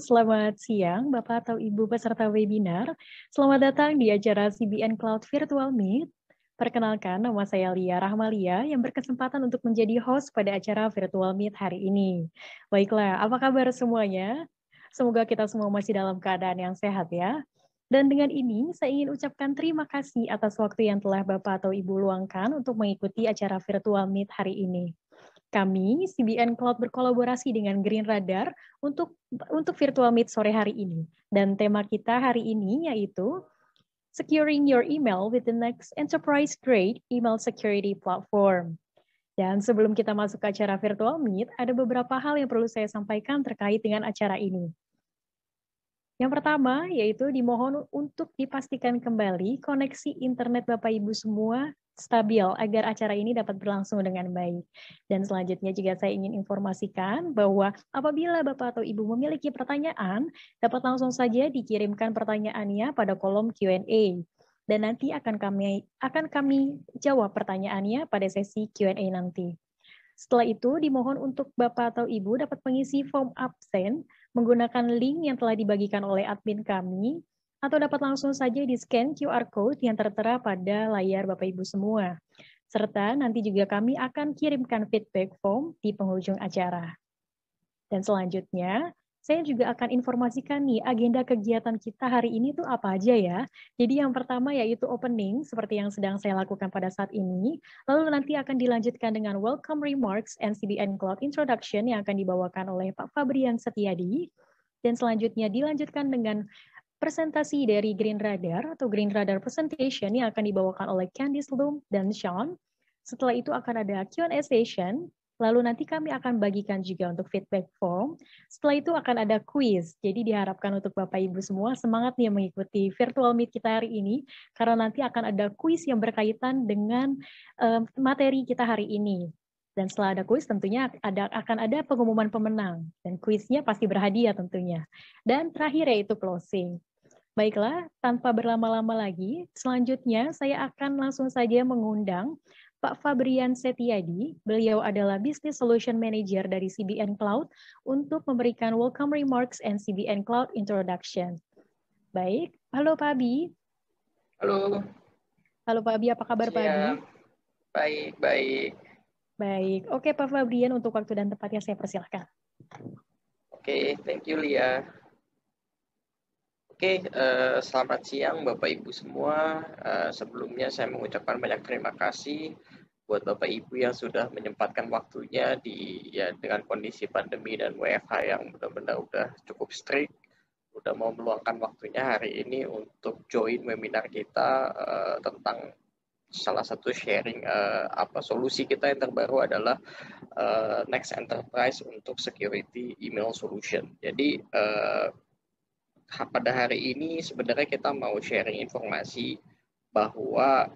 selamat siang Bapak atau Ibu peserta webinar. Selamat datang di acara CBN Cloud Virtual Meet. Perkenalkan, nama saya Lia Rahmalia yang berkesempatan untuk menjadi host pada acara Virtual Meet hari ini. Baiklah, apa kabar semuanya? Semoga kita semua masih dalam keadaan yang sehat ya. Dan dengan ini, saya ingin ucapkan terima kasih atas waktu yang telah Bapak atau Ibu luangkan untuk mengikuti acara Virtual Meet hari ini. Kami, CBN Cloud berkolaborasi dengan Green Radar untuk virtual meet sore hari ini. Dan tema kita hari ini yaitu Securing Your Email with the Next Enterprise Grade Email Security Platform. Dan sebelum kita masuk ke acara virtual meet, ada beberapa hal yang perlu saya sampaikan terkait dengan acara ini. Yang pertama, yaitu dimohon untuk dipastikan kembali koneksi internet Bapak Ibu semua stabil agar acara ini dapat berlangsung dengan baik. Dan selanjutnya juga saya ingin informasikan bahwa apabila Bapak atau Ibu memiliki pertanyaan, dapat langsung saja dikirimkan pertanyaannya pada kolom Q&A. Dan nanti akan kami jawab pertanyaannya pada sesi Q&A nanti. Setelah itu, dimohon untuk Bapak atau Ibu dapat mengisi form absen menggunakan link yang telah dibagikan oleh admin kami, atau dapat langsung saja di-scan QR Code yang tertera pada layar Bapak Ibu semua. Serta nanti juga kami akan kirimkan feedback form di penghujung acara. Dan selanjutnya, saya juga akan informasikan nih agenda kegiatan kita hari ini tuh apa aja ya. Jadi yang pertama yaitu opening seperti yang sedang saya lakukan pada saat ini. Lalu nanti akan dilanjutkan dengan welcome remarks and CBN Cloud Introduction yang akan dibawakan oleh Pak Fabrian Setiadi. Dan selanjutnya dilanjutkan dengan presentasi dari Green Radar atau Green Radar Presentation yang akan dibawakan oleh Candice Loom dan Sean. Setelah itu akan ada Q&A session. Lalu nanti kami akan bagikan juga untuk feedback form. Setelah itu akan ada quiz. Jadi diharapkan untuk Bapak Ibu semua semangat nih mengikuti virtual meet kita hari ini. Karena nanti akan ada quiz yang berkaitan dengan materi kita hari ini. Dan setelah ada quiz tentunya akan ada pengumuman pemenang. Dan quiznya pasti berhadiah tentunya. Dan terakhir yaitu closing. Baiklah, tanpa berlama-lama lagi, selanjutnya saya akan langsung saja mengundang Pak Fabrian Setiadi. Beliau adalah Business Solution Manager dari CBN Cloud untuk memberikan welcome remarks and CBN Cloud Introduction. Baik, halo Pak Abi. Halo. Halo Pak Abi, apa kabar Pak Abi? Baik, baik. Baik, oke Pak Fabrian, untuk waktu dan tempatnya saya persilahkan. Oke, thank you Lia. Oke, selamat siang Bapak Ibu semua. Sebelumnya saya mengucapkan banyak terima kasih buat Bapak Ibu yang sudah menyempatkan waktunya dengan kondisi pandemi dan WFH yang benar-benar udah cukup strict, udah mau meluangkan waktunya hari ini untuk join webinar kita tentang salah satu sharing solusi kita yang terbaru adalah Next Enterprise untuk Security Email Solution. Jadi pada hari ini sebenarnya kita mau sharing informasi bahwa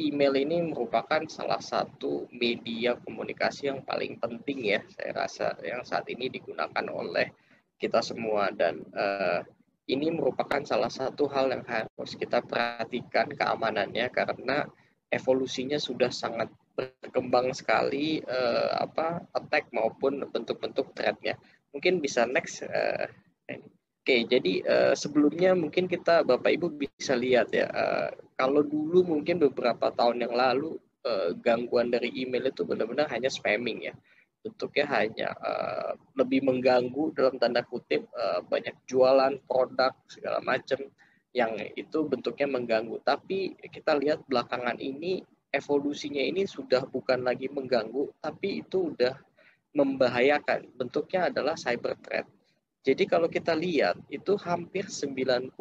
email ini merupakan salah satu media komunikasi yang paling penting ya, saya rasa yang saat ini digunakan oleh kita semua, dan ini merupakan salah satu hal yang harus kita perhatikan keamanannya karena evolusinya sudah sangat berkembang sekali attack maupun bentuk-bentuk threat-nya. Mungkin bisa next. Oke, jadi sebelumnya mungkin Bapak Ibu bisa lihat ya, kalau dulu mungkin beberapa tahun yang lalu gangguan dari email itu benar-benar hanya spamming ya, bentuknya hanya lebih mengganggu dalam tanda kutip, banyak jualan produk segala macam yang itu bentuknya mengganggu. Tapi kita lihat belakangan ini evolusinya ini sudah bukan lagi mengganggu, tapi itu udah membahayakan. Bentuknya adalah cyber threat. Jadi kalau kita lihat, itu hampir 90%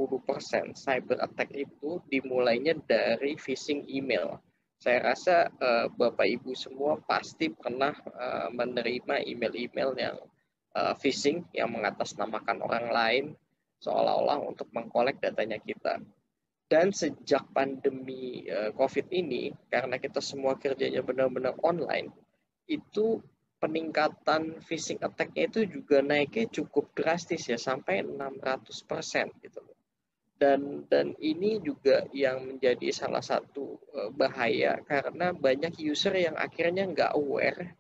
cyber attack itu dimulainya dari phishing email. Saya rasa Bapak Ibu semua pasti pernah menerima email-email yang phishing yang mengatasnamakan orang lain seolah-olah untuk mengkolek datanya kita. Dan sejak pandemi COVID ini, karena kita semua kerjanya benar-benar online, itu peningkatan phishing attack-nya itu juga naiknya cukup drastis ya, sampai 600% gitu. Dan ini juga yang menjadi salah satu bahaya karena banyak user yang akhirnya nggak aware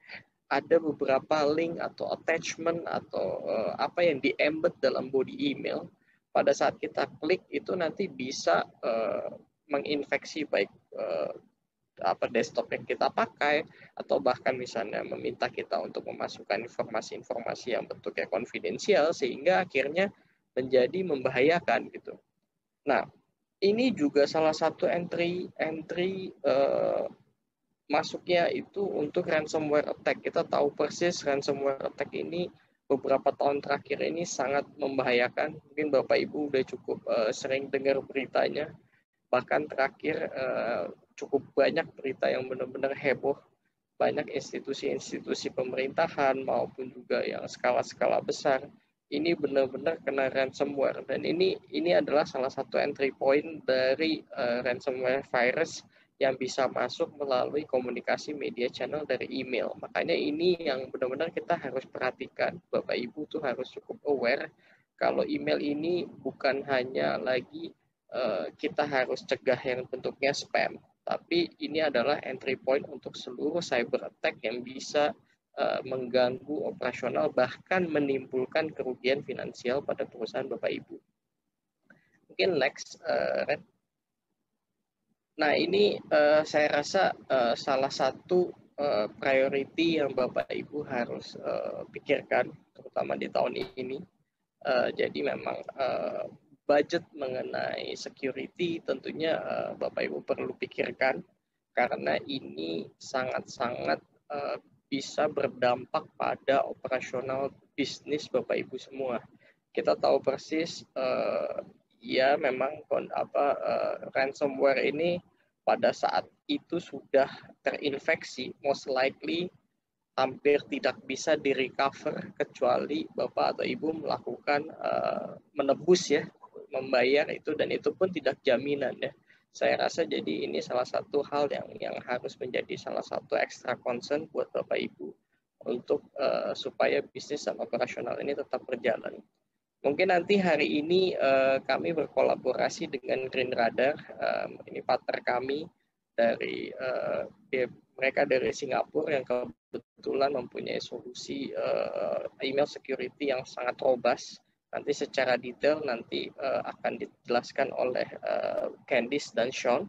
ada beberapa link atau attachment atau apa yang di-embed dalam body email. Pada saat kita klik itu nanti bisa menginfeksi baik desktop yang kita pakai, atau bahkan misalnya meminta kita untuk memasukkan informasi-informasi yang bentuknya konfidensial sehingga akhirnya menjadi membahayakan gitu. Nah, ini juga salah satu entry masuknya itu untuk ransomware attack. Kita tahu persis ransomware attack ini beberapa tahun terakhir ini sangat membahayakan. Mungkin Bapak Ibu udah cukup sering dengar beritanya. Bahkan terakhir cukup banyak berita yang benar-benar heboh. Banyak institusi-institusi pemerintahan maupun juga yang skala-skala besar ini benar-benar kena ransomware, dan ini adalah salah satu entry point dari ransomware virus yang bisa masuk melalui komunikasi media channel dari email. Makanya ini yang benar-benar kita harus perhatikan. Bapak Ibu tuh harus cukup aware kalau email ini bukan hanya lagi kita harus cegah yang bentuknya spam, tapi ini adalah entry point untuk seluruh cyber attack yang bisa mengganggu operasional, bahkan menimbulkan kerugian finansial pada perusahaan Bapak Ibu. Mungkin next, Ren. Nah, ini saya rasa salah satu priority yang Bapak Ibu harus pikirkan, terutama di tahun ini. Jadi memang budget mengenai security tentunya Bapak Ibu perlu pikirkan, karena ini sangat-sangat bisa berdampak pada operasional bisnis Bapak Ibu semua. Kita tahu persis ya memang ransomware ini pada saat itu sudah terinfeksi, most likely hampir tidak bisa direcover kecuali Bapak atau Ibu melakukan menebus ya, membayar itu, dan itu pun tidak jaminan ya. Saya rasa jadi ini salah satu hal yang harus menjadi salah satu extra concern buat Bapak Ibu untuk supaya bisnis dan operasional ini tetap berjalan. Mungkin nanti hari ini kami berkolaborasi dengan Green Radar, ini partner kami dari mereka dari Singapura yang kebetulan mempunyai solusi email security yang sangat robust. Nanti secara detail nanti akan dijelaskan oleh Candice dan Sean.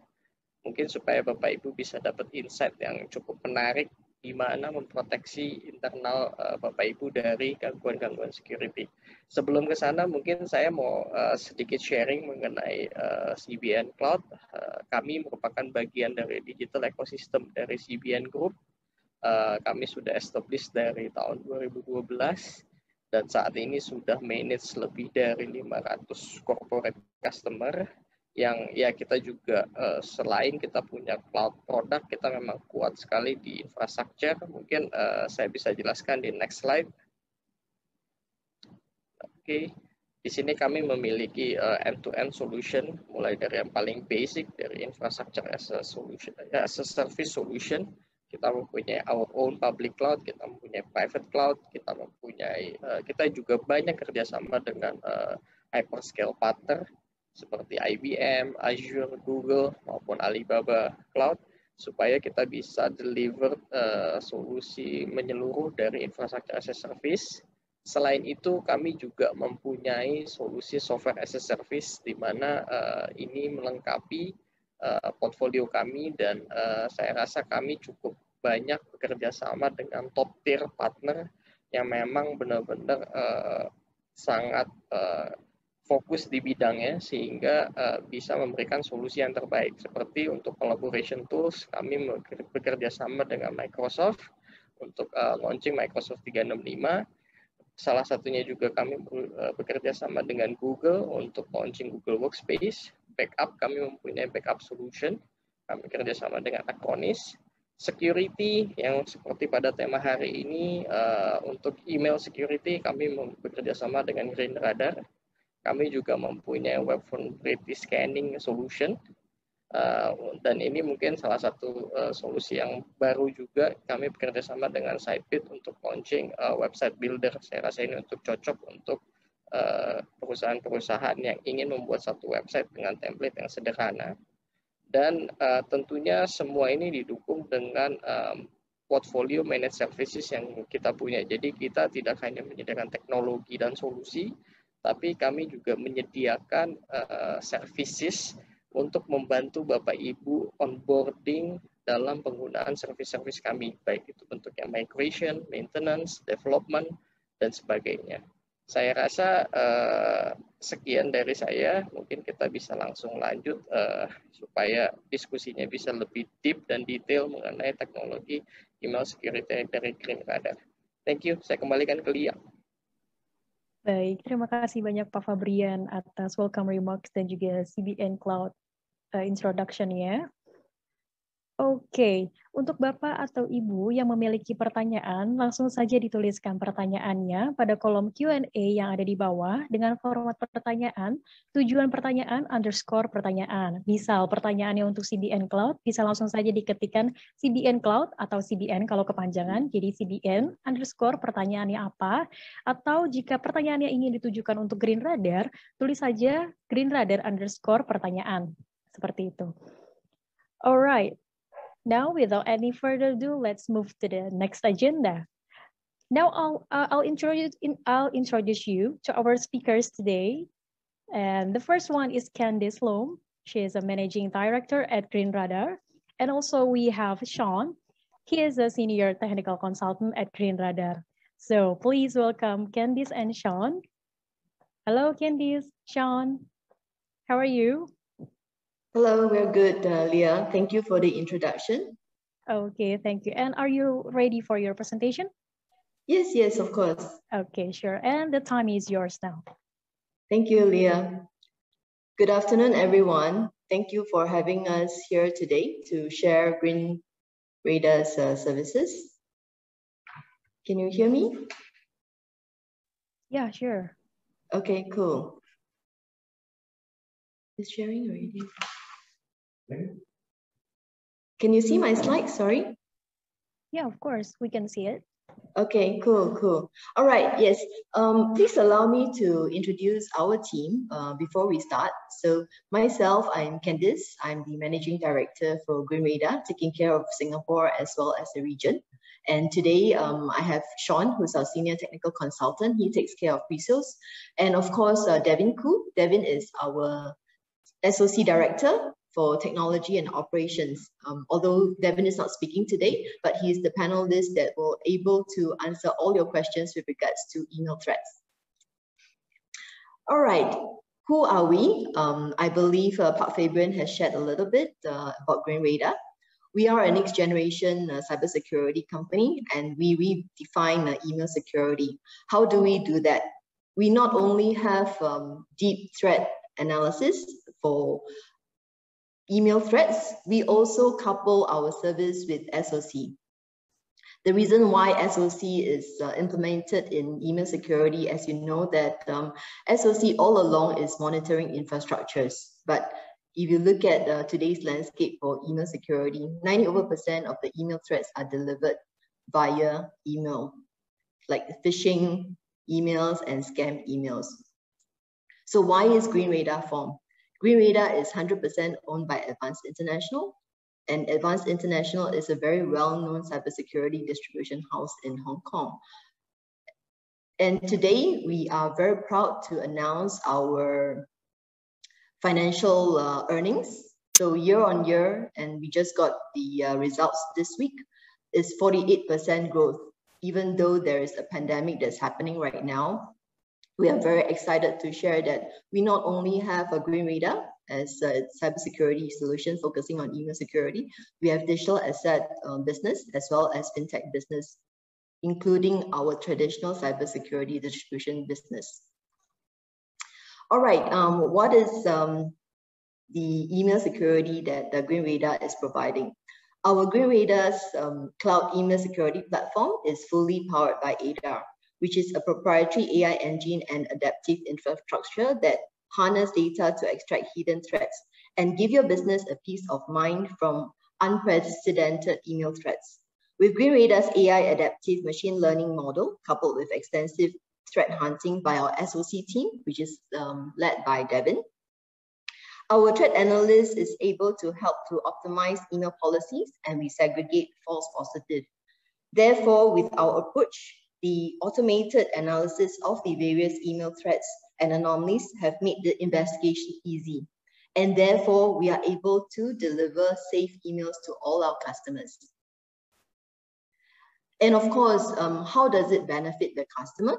Mungkin supaya Bapak Ibu bisa dapat insight yang cukup menarik di mana memproteksi internal Bapak Ibu dari gangguan-gangguan security. Sebelum ke sana, mungkin saya mau sedikit sharing mengenai CBN Cloud. Kami merupakan bagian dari digital ecosystem dari CBN Group. Kami sudah established dari tahun 2012 dan saat ini sudah manage lebih dari 500 corporate customer, yang ya kita juga selain kita punya cloud product, kita memang kuat sekali di infrastructure. Mungkin saya bisa jelaskan di next slide. Oke, di sini kami memiliki end-to-end solution, mulai dari yang paling basic dari infrastructure as a solution, as a service solution. Kita mempunyai our own public cloud, kita mempunyai private cloud, kita juga banyak kerjasama dengan hyperscale partner seperti IBM, Azure, Google, maupun Alibaba Cloud, supaya kita bisa deliver solusi menyeluruh dari infrastructure as a service. Selain itu, kami juga mempunyai solusi software as a service, di mana ini melengkapi portfolio kami, dan saya rasa kami cukup banyak bekerja sama dengan top tier partner yang memang benar-benar sangat fokus di bidangnya, sehingga bisa memberikan solusi yang terbaik. Seperti untuk collaboration tools, kami bekerja sama dengan Microsoft untuk launching Microsoft 365. Salah satunya juga kami bekerja sama dengan Google untuk launching Google Workspace. Backup, kami mempunyai backup solution. Kami bekerja sama dengan Acronis. Security, yang seperti pada tema hari ini, untuk email security, kami bekerja sama dengan Green Radar. Kami juga mempunyai web vulnerability scanning solution, dan ini mungkin salah satu solusi yang baru juga. Kami bekerja sama dengan Sitebit untuk launching website builder. Saya rasa ini untuk cocok untuk perusahaan-perusahaan yang ingin membuat satu website dengan template yang sederhana. Dan tentunya semua ini didukung dengan portfolio managed services yang kita punya. Jadi kita tidak hanya menyediakan teknologi dan solusi, tapi kami juga menyediakan services untuk membantu Bapak Ibu onboarding dalam penggunaan service-service kami, baik itu bentuknya migration, maintenance, development, dan sebagainya. Saya rasa sekian dari saya, mungkin kita bisa langsung lanjut supaya diskusinya bisa lebih deep dan detail mengenai teknologi email security dari Green Radar. Thank you, saya kembalikan ke Lia. Baik, terima kasih banyak Pak Fabrian atas welcome remarks dan juga CBN Cloud introduction-nya. Oke, untuk Bapak atau Ibu yang memiliki pertanyaan, langsung saja dituliskan pertanyaannya pada kolom Q&A yang ada di bawah dengan format pertanyaan, tujuan pertanyaan, underscore pertanyaan. Misal pertanyaannya untuk CBN Cloud, bisa langsung saja diketikkan CBN Cloud atau CBN kalau kepanjangan, jadi CBN underscore pertanyaannya apa, atau jika pertanyaannya ingin ditujukan untuk Green Radar, tulis saja Green Radar underscore pertanyaan. Seperti itu. Alright. Now, without any further ado, let's move to the next agenda. Now, I'll introduce you to our speakers today. And the first one is Candice Loam. She is a managing director at Green Radar. And also we have Sean. He is a senior technical consultant at Green Radar. So please welcome Candice and Sean. Hello, Candice, Sean. How are you? Hello, we're good, Leah. Thank you for the introduction. Okay, thank you. And are you ready for your presentation? Yes, of course. Okay, sure. And the time is yours now. Thank you, Leah. Good afternoon, everyone. Thank you for having us here today to share Green Radar's services. Can you hear me? Yeah, sure. Okay, cool. Is sharing already? Can you see my slides? Sorry. Yeah, of course, we can see it. Okay, cool. All right, yes. Please allow me to introduce our team before we start. So myself, I'm Candice. I'm the Managing Director for Green Radar, taking care of Singapore as well as the region. And today I have Sean, who's our Senior Technical Consultant. He takes care of pre-sales. And of course, Devin Koo. Devin is our SOC Director for Technology and Operations. Although Devin is not speaking today, but he is the panelist that will able to answer all your questions with regards to email threats. All right, who are we? I believe Pak Fabian has shared a little bit about Green Radar. We are a next generation cybersecurity company, and we redefine email security. How do we do that? We not only have deep threat analysis for email threats, we also couple our service with SOC. The reason why SOC is implemented in email security, as you know, that SOC all along is monitoring infrastructures. But if you look at today's landscape for email security, 90% of the email threats are delivered via email, like phishing emails and scam emails. So why is Green Radar formed? Green Radar is 100% owned by Advanced International, and Advanced International is a very well-known cybersecurity distribution house in Hong Kong. And today we are very proud to announce our financial earnings. So year on year, and we just got the results this week, is 48% growth. Even though there is a pandemic that's happening right now, we are very excited to share that we not only have a Green Radar as a cybersecurity solution focusing on email security, we have digital asset business as well as fintech business, including our traditional cybersecurity distribution business. All right, what is the email security that the Green Radar is providing? Our Green Radar's cloud email security platform is fully powered by ADAR, which is a proprietary AI engine and adaptive infrastructure that harness data to extract hidden threats and give your business a peace of mind from unprecedented email threats. With Green Radar's AI adaptive machine learning model, coupled with extensive threat hunting by our SOC team, which is led by Devin, our threat analyst is able to help to optimize email policies, and we segregate false positive Therefore, with our approach, the automated analysis of the various email threats and anomalies have made the investigation easy. And therefore, we are able to deliver safe emails to all our customers. And of course, how does it benefit the customer?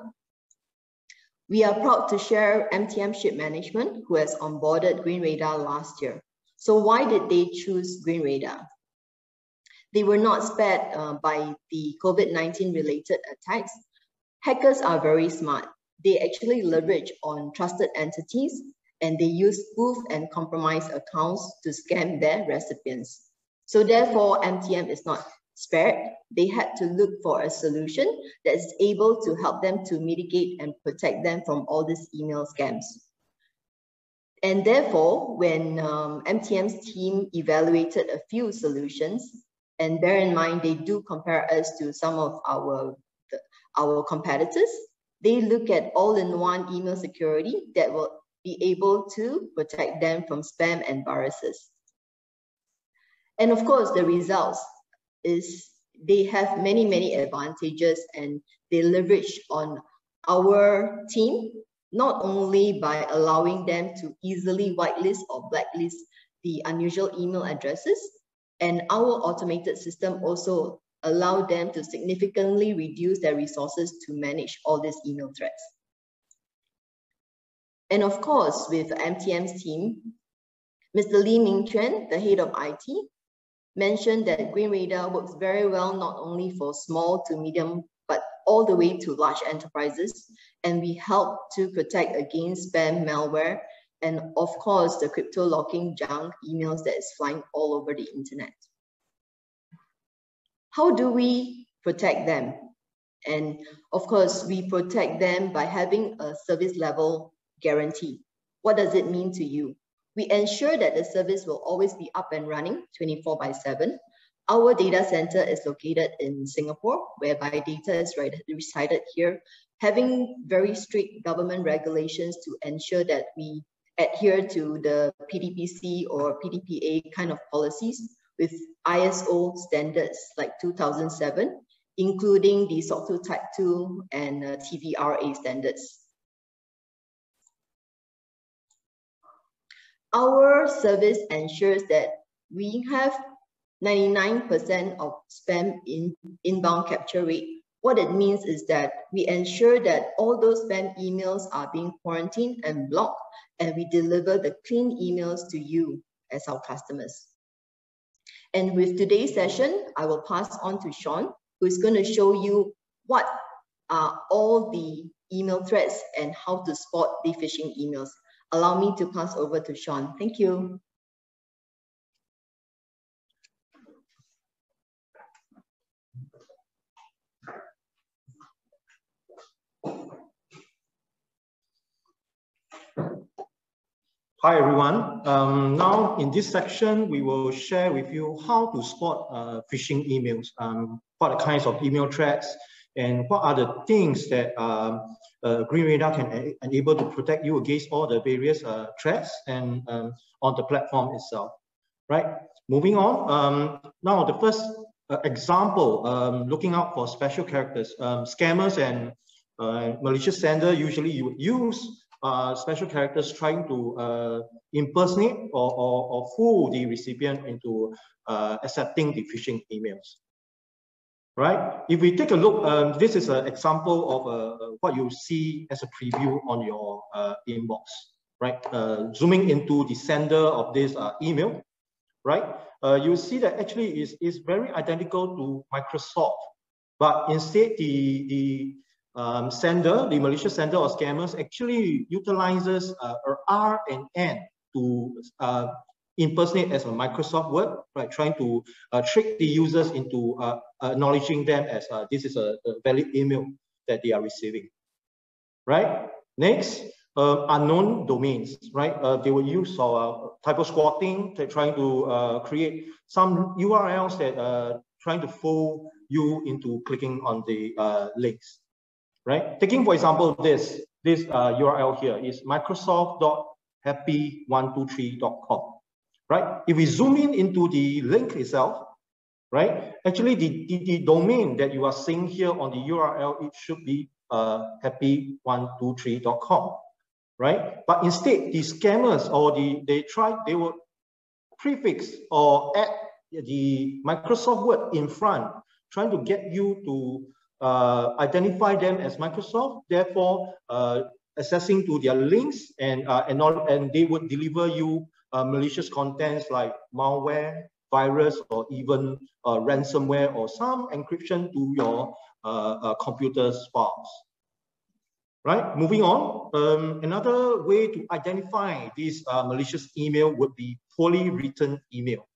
We are proud to share MTM Ship Management, who has onboarded Green Radar last year. So why did they choose Green Radar? They were not spared by the COVID-19 related attacks. Hackers are very smart. They actually leverage on trusted entities and they use spoof and compromised accounts to scam their recipients. So therefore, MTM is not spared. They had to look for a solution that is able to help them to mitigate and protect them from all these email scams. And therefore, when MTM's team evaluated a few solutions, and bear in mind, they do compare us to some of our competitors, they look at all-in-one email security that will be able to protect them from spam and viruses. And of course, the results is they have many advantages, and they leverage on our team, not only by allowing them to easily whitelist or blacklist the unusual email addresses, and our automated system also allow them to significantly reduce their resources to manage all these email threats. And of course, with MTM's team, Mr. Lee Ming Chuan, the head of IT, mentioned that Green Radar works very well not only for small to medium, but all the way to large enterprises. And we help to protect against spam, malware, and of course, the crypto locking junk emails that is flying all over the internet. How do we protect them? And of course, we protect them by having a service level guarantee. What does it mean to you? We ensure that the service will always be up and running 24/7. Our data center is located in Singapore, whereby data is resided here, having very strict government regulations to ensure that we adhere to the PDPC or PDPA kind of policies with ISO standards like 2007, including the SOC 2 Type 2 and TVRA standards. Our service ensures that we have 99% of spam inbound capture rate. What it means is that we ensure that all those spam emails are being quarantined and blocked, and we deliver the clean emails to you as our customers. And with today's session, I will pass on to Sean, who is going to show you what are all the email threats and how to spot the phishing emails. Allow me to pass over to Sean. Thank you. Hi everyone. Now in this section, we will share with you how to spot phishing emails, what are the kinds of email threats, and what are the things that Green Radar can enable to protect you against all the various threats and on the platform itself. Right. Moving on. Now the first example, looking out for special characters. Scammers and malicious sender usually you would use special characters trying to impersonate or fool the recipient into accepting the phishing emails. Right? If we take a look, this is an example of what you see as a preview on your inbox. Right? Zooming into the sender of this email, right? You see that actually is very identical to Microsoft, but instead the sender, the malicious sender or scammers actually utilizes R and N to impersonate as a Microsoft Word, right? Trying to trick the users into acknowledging them as this is a valid email that they are receiving, right? Next, unknown domains, right? They will use typo squatting to trying to create some URLs that trying to fool you into clicking on the links. Right? Taking, for example, this URL here is microsoft.happy123.com. Right? If we zoom in into the link itself, right? Actually, the domain that you are seeing here on the URL, it should be happy123.com, right? But instead, the scammers or they will prefix or add the Microsoft Word in front, trying to get you to identify them as Microsoft, therefore accessing to their links and they would deliver you malicious contents like malware, virus, or even ransomware or some encryption to your computer's files. Right, moving on, another way to identify this malicious email would be poorly written email,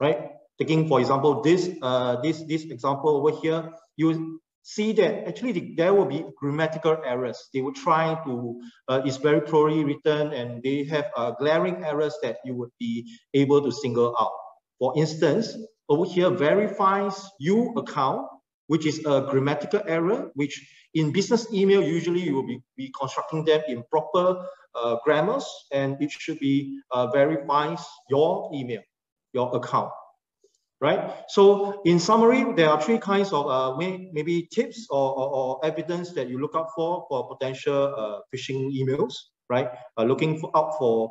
right? Taking, for example, this example over here, you see that actually there will be grammatical errors. They will try to, it's very poorly written and they have glaring errors that you would be able to single out. For instance, over here, verifies you account, which is a grammatical error, which in business email, usually you will be constructing them in proper grammars, and it should be verifies your email, your account, right? So in summary, there are three kinds of maybe tips or evidence that you look out for potential phishing emails, right? Looking out for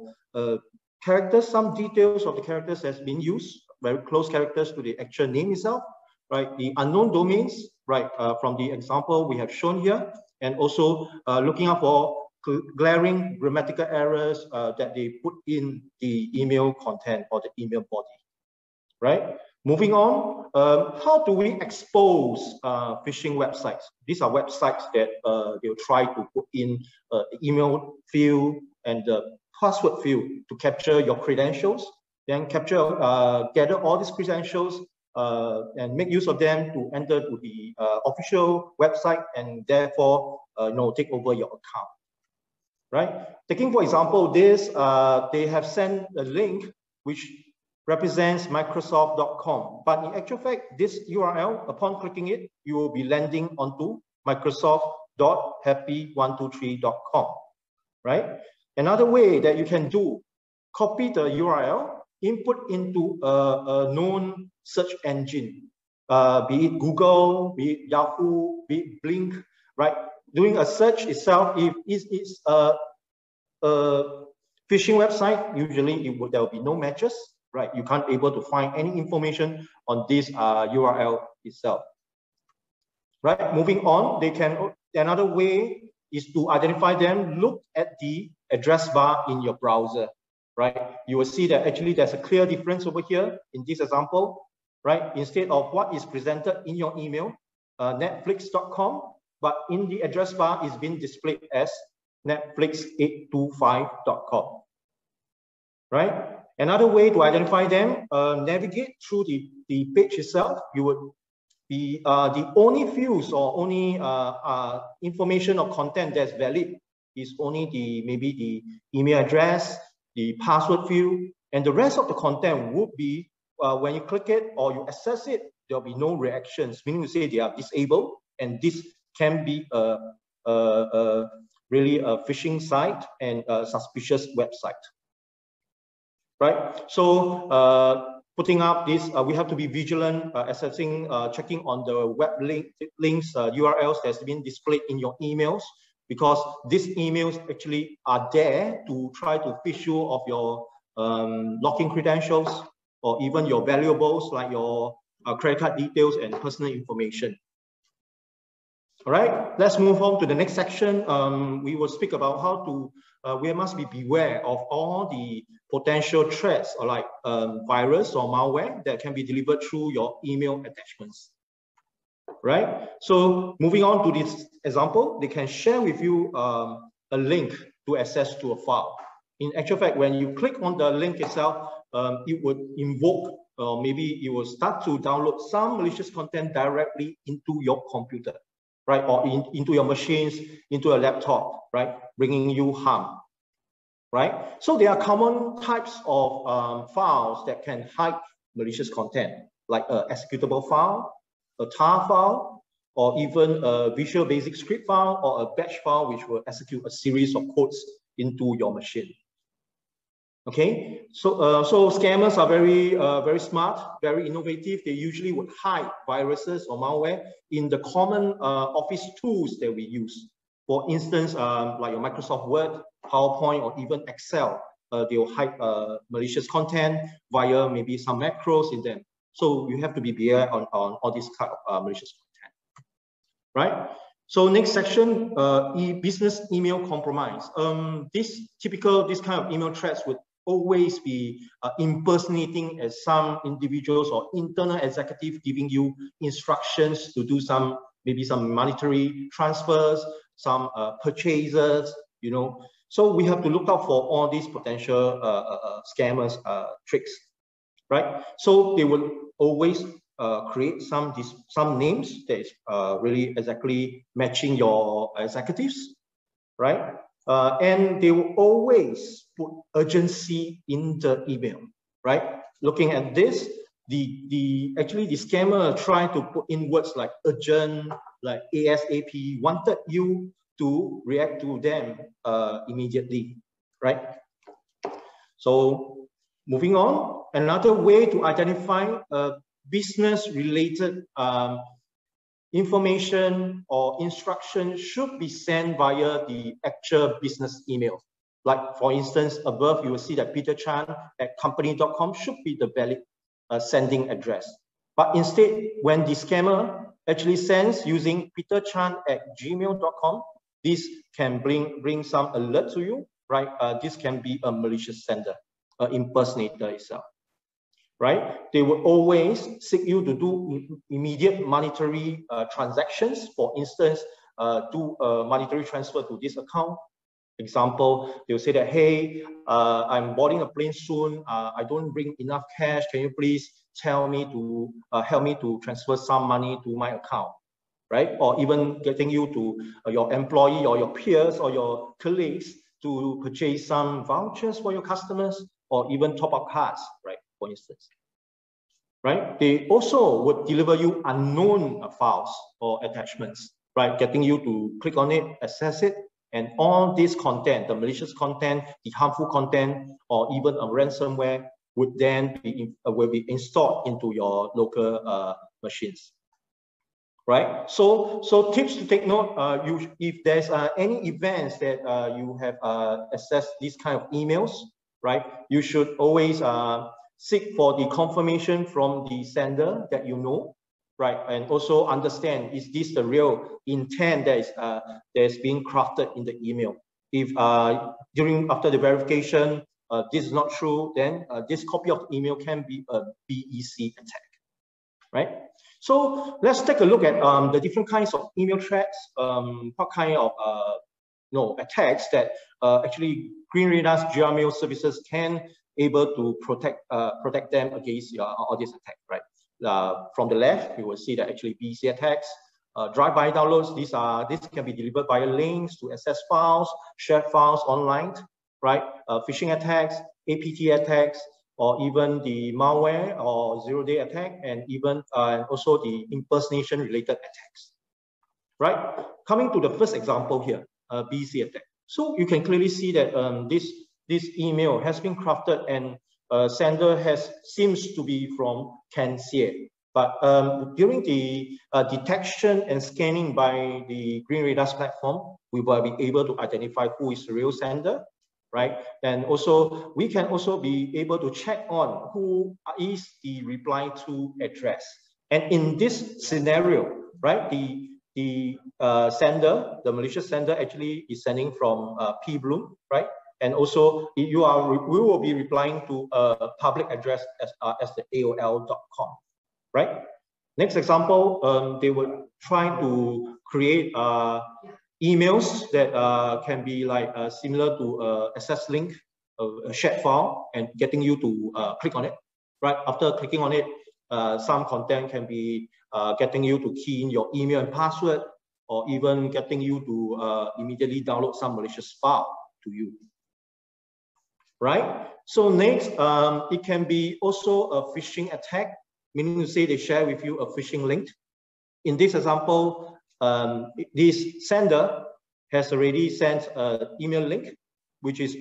characters, some details of the characters has been used, very close characters to the actual name itself, right? The unknown domains, right? From the example we have shown here, and also looking out for glaring grammatical errors that they put in the email content or the email body, right? Moving on, how do we expose phishing websites? These are websites that they'll try to put in the email field and the password field to capture your credentials, then gather all these credentials and make use of them to enter to the official website and therefore take over your account, right? Taking for example this, they have sent a link which represents Microsoft.com, but in actual fact, this URL, upon clicking it, you will be landing onto Microsoft.happy123.com, right? Another way that you can do, copy the URL, input into a known search engine, be it Google, be it Yahoo, be it Blink, right? Doing a search itself, if it's a phishing website, usually there will be no matches, right? You can't able to find any information on this URL itself, right? Moving on, another way is to identify them, look at the address bar in your browser, right? You will see that actually there's a clear difference over here in this example, right? Instead of what is presented in your email, netflix.com, but in the address bar is being displayed as netflix825.com, right? Another way to identify them, navigate through the page itself. You would be the only fields or only information or content that's valid is only maybe the email address, the password field, and the rest of the content would be when you click it or you access it, there'll be no reactions, meaning to say they are disabled, and this can be really a phishing site and a suspicious website, right? So putting up this, we have to be vigilant, assessing, checking on the web links, URLs that's been displayed in your emails, because these emails actually are there to try to phish you of your login credentials or even your valuables like your credit card details and personal information. All right, let's move on to the next section. We will speak about how to, we must be beware of all the potential threats or like virus or malware that can be delivered through your email attachments. Right, so moving on to this example, they can share with you a link to access to a file. In actual fact, when you click on the link itself, it would invoke, or maybe it will start to download some malicious content directly into your computer, right, or into your machines, into a laptop, right, bringing you harm, right? So there are common types of files that can hide malicious content, like an executable file, a tar file, or even a Visual Basic script file or a batch file which will execute a series of codes into your machine. Okay, so scammers are very smart, very innovative. They usually would hide viruses or malware in the common office tools that we use. For instance, like your Microsoft Word, PowerPoint, or even Excel. They will hide malicious content via maybe some macros in them. So you have to be aware on all these kind of malicious content, right? So next section, business email compromise. This kind of email threats would always be impersonating as some individuals or internal executive giving you instructions to do maybe some monetary transfers, some purchases, you know. So we have to look out for all these potential scammers tricks, right? So they will always create some names that is really exactly matching your executives, right? And they will always put urgency in the email, right? Looking at this, actually the scammer try to put in words like urgent, like ASAP, wanted you to react to them immediately, right? So moving on, another way to identify business-related information or instruction should be sent via the actual business email. Like for instance, above you will see that peterchan@company.com should be the valid sending address. But instead, when the scammer actually sends using peterchan@gmail.com, this can bring some alert to you, right? This can be a malicious sender, impersonator itself. Right? They will always seek you to do immediate monetary transactions. For instance, do a monetary transfer to this account. Example, they'll say that, hey, I'm boarding a plane soon. I don't bring enough cash. Can you please tell me to help me to transfer some money to my account, right? Or even getting you to your employee or your peers or your colleagues to purchase some vouchers for your customers or even top up cards, right? For instance, right? They also would deliver you unknown files or attachments, right? Getting you to click on it, access it, and all this content, the malicious content, the harmful content, or even a ransomware would then will be installed into your local machines, right? So tips to take note: if there's any events that you have accessed these kind of emails, right? You should always seek for the confirmation from the sender that you know, right? And also understand, is this the real intent that is being crafted in the email? If after the verification, this is not true, then this copy of the email can be a BEC attack, right? So let's take a look at the different kinds of email threats, what kind of attacks that actually Green Radar's GRmail services can able to protect them against all these attacks, right? From the left, you will see that actually BEC attacks, drive-by downloads. This can be delivered via links to access files, shared files online, right? Phishing attacks, APT attacks, or even the malware or zero-day attack, and even also the impersonation-related attacks, right? Coming to the first example here, BEC attack. So you can clearly see that this email has been crafted and sender seems to be from Ken Xie. But during the detection and scanning by the Green Radar's platform, we will be able to identify who is the real sender, right? And also, we can also be able to check on who is the reply to address. And in this scenario, right, the sender, the malicious sender actually is sending from pBloom, right? And also we will be replying to a public address as the AOL.com, right? Next example, they will try to create emails that can be like similar to access link, a shared file, and getting you to click on it, right? After clicking on it, some content can be getting you to key in your email and password, or even getting you to immediately download some malicious file to you, right? So next, it can be also a phishing attack, meaning to say they share with you a phishing link. In this example, this sender has already sent an email link, which is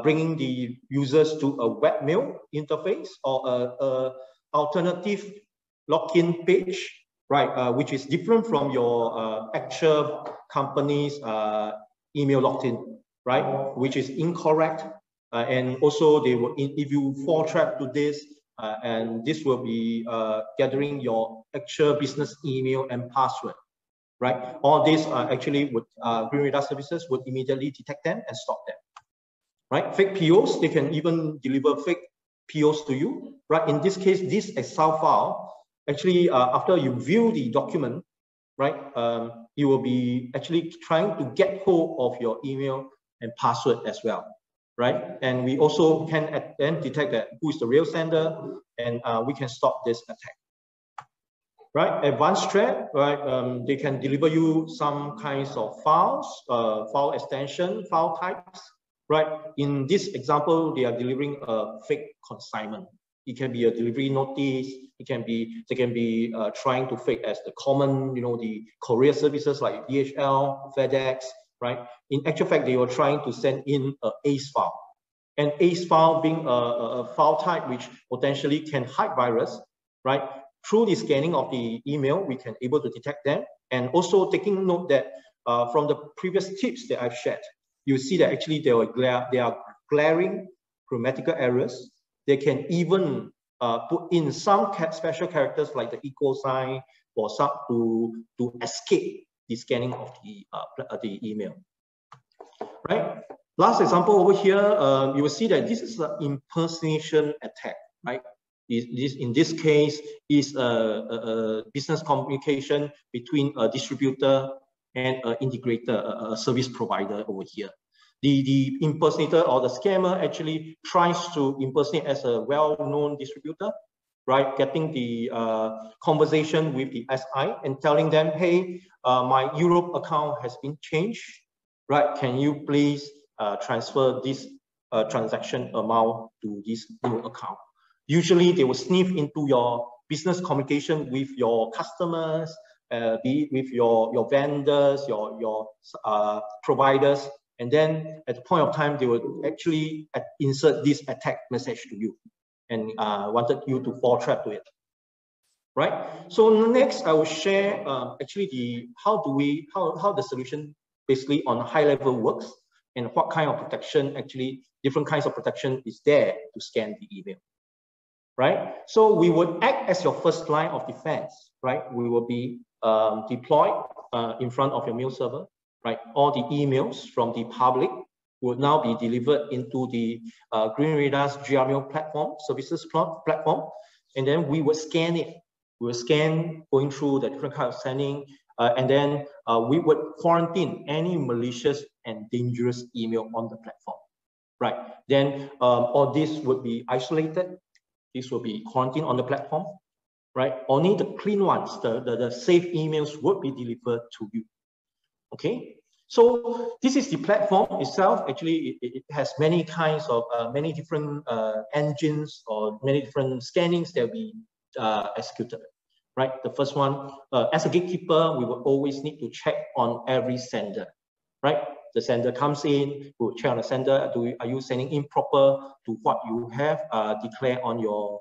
bringing the users to a webmail interface or a alternative login page, right, which is different from your actual company's email login, right, which is incorrect. And also, they will, if you fall trap to this, and this will be gathering your actual business email and password, right? All these actually would Green Radar services would immediately detect them and stop them, right? Fake POs, they can even deliver fake POs to you, right? In this case, this Excel file, actually, after you view the document, right, you will be actually trying to get hold of your email and password as well, right? And we also can then detect that who is the real sender, and we can stop this attack. Right, advanced threat, right? They can deliver you some kinds of files, file extension, file types, right? In this example, they are delivering a fake consignment. It can be a delivery notice. They can be trying to fake as the common, the courier services like DHL, FedEx, right? In actual fact, they were trying to send in an ACE file, and ACE file being a file type which potentially can hide virus, right? Through the scanning of the email, we can able to detect them. And also taking note that from the previous tips that I've shared, you see that actually there are glaring grammatical errors. They can even put in some special characters like the equal sign or some to escape the scanning of the email. Right. Last example over here, you will see that this is an impersonation attack. Right. In this case is a business communication between a distributor and an integrator, a service provider over here. The impersonator or the scammer actually tries to impersonate as a well-known distributor, right? Getting the conversation with the SI and telling them, hey, my Europe account has been changed, right? Can you please transfer this transaction amount to this new account? Usually they will sniff into your business communication with your customers, be it with your vendors, your providers, and then at the point of time, they will actually insert this attack message to you and wanted you to fall trap to it, right? So next, I will share actually how the solution basically on a high level works and what kind of protection, actually different kinds of protection is there to scan the email. Right? So we would act as your first line of defense, right? We will be deployed in front of your mail server, right? All the emails from the public will now be delivered into the Green Radar's GRMail platform, services platform, and then we will scan it. We will scan going through the different kinds of sending, and then we would quarantine any malicious and dangerous email on the platform, right? Then all this would be isolated. This will be quarantined on the platform, right? Only the clean ones, the safe emails would be delivered to you. Okay, so this is the platform itself. Actually, it has many kinds of, many different engines or many different scannings that we executed, right? The first one, as a gatekeeper, we will always need to check on every sender, right? The sender comes in, we will check on the sender. Are you sending improper to what you have declared on your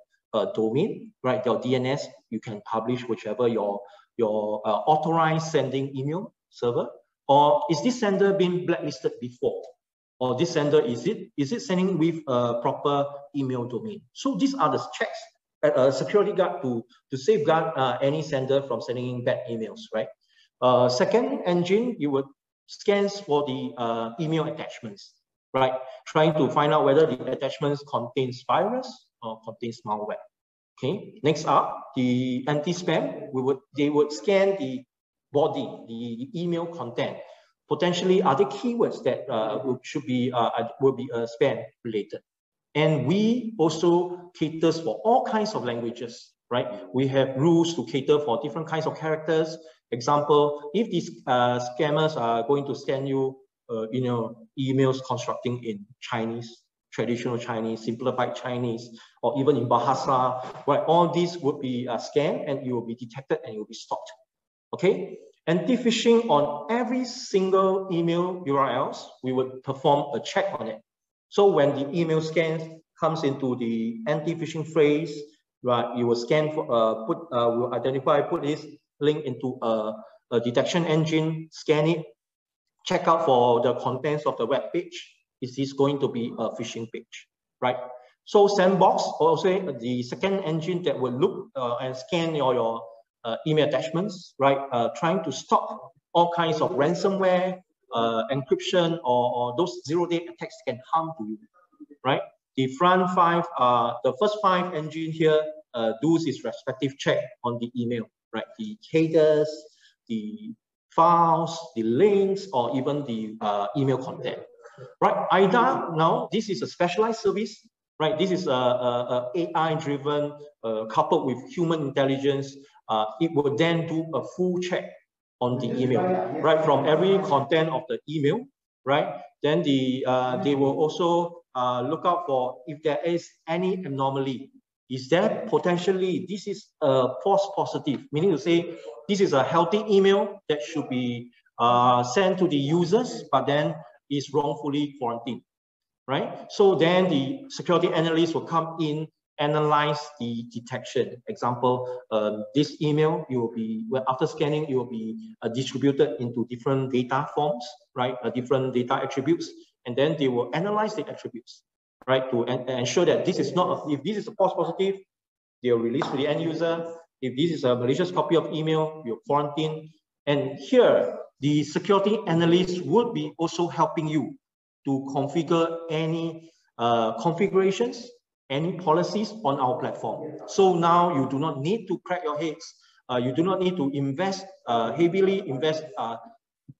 domain, right? Your DNS, you can publish whichever your authorized sending email server, or is this sender being blacklisted before? Or this sender, is it sending with a proper email domain? So these are the checks, security guard to safeguard any sender from sending in bad emails, right? Second engine, you would scans for the email attachments, right? Trying to find out whether the attachments contains virus or contains malware. Okay. Next up, the anti-spam. They would scan the body, the email content. Potentially, are there keywords that will be spam related? And we also caters for all kinds of languages, right? We have rules to cater for different kinds of characters. Example, if these scammers are going to scan you, emails constructing in Chinese, traditional Chinese, simplified Chinese, or even in Bahasa, right? All these would be scanned and you will be detected and you will be stopped. Okay. Anti-phishing on every single email URLs, we would perform a check on it. So when the email scan comes into the anti-phishing phrase, right, you will scan for will identify, put this link into a detection engine, scan it, check out for the contents of the web page. Is this going to be a phishing page, right? So Sandbox, also the second engine that will look and scan your email attachments, right? Trying to stop all kinds of ransomware, encryption, or those zero-day attacks can harm to you, right? The first five engine here do its respective check on the email, right? The headers, the files, the links, or even the email content, right? IDA, now this is a specialized service, right? This is a AI-driven, coupled with human intelligence. It will then do a full check on the email, right? From every content of the email, right? Then they will also look out for if there is any anomaly. Is there potentially, this is a false positive, meaning to say, this is a healthy email that should be sent to the users, but then is wrongfully quarantined, right? So then the security analyst will come in, analyze the detection. Example, this email, you will be, well, after scanning, it will be distributed into different data forms, right? Different data attributes, and then they will analyze the attributes, right? To ensure that this is not, if this is a false positive, they'll release to the end user. If this is a malicious copy of email, you'll quarantine. And here, the security analyst would be also helping you to configure any configurations, any policies on our platform. So now you do not need to crack your heads. You do not need to invest, heavily invest a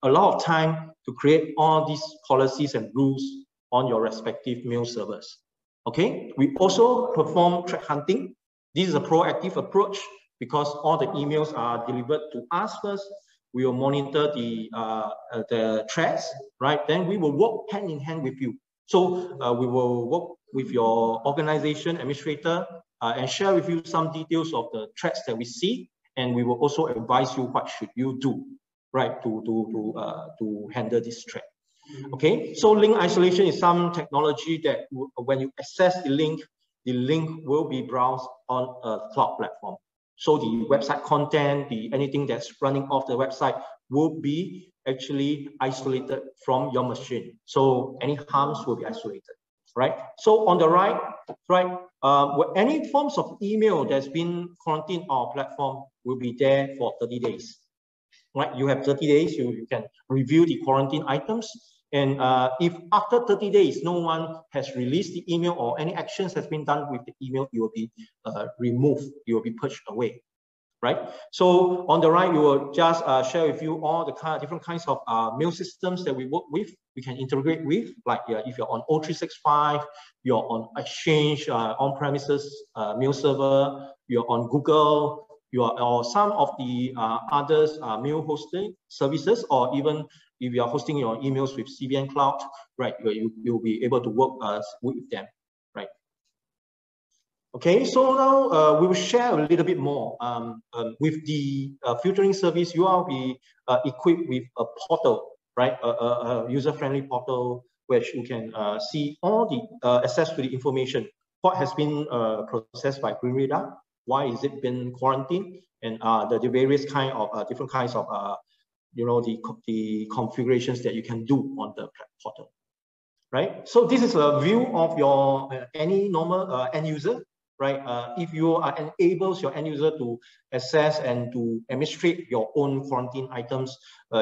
lot of time to create all these policies and rules on your respective mail servers. Okay, we also perform threat hunting. This is a proactive approach because all the emails are delivered to us first. We will monitor the threats, right? Then we will work hand in hand with you. So we will work with your organization administrator and share with you some details of the threats that we see, and we will also advise you what should you do, right, to handle this threat. Okay, so link isolation is some technology that when you access the link will be browsed on a cloud platform. So the website content, anything that's running off the website will be actually isolated from your machine. So any harms will be isolated, right? So on the right, any forms of email that's been quarantined on our platform will be there for 30 days, right? You have 30 days, you can review the quarantine items. And if after 30 days, no one has released the email or any actions has been done with the email, you will be removed, you will be pushed away, right? So on the right, you will just share with you all the different kinds of mail systems that we work with, we can integrate with, like if you're on O365, you're on Exchange, on-premises mail server, you're on Google, or some of the others mail hosting services, or even if you are hosting your emails with CBN Cloud, right, you'll be able to work with them, right? Okay, so now we will share a little bit more. With the filtering service, you will be equipped with a portal, right? A user-friendly portal which you can see all the access to the information. What has been processed by Green Radar? Why is it been quarantined? And the various different kinds of the configurations that you can do on the portal, right? So this is a view of your any normal end user, right? If you enables your end user to access and to administrate your own quarantine items,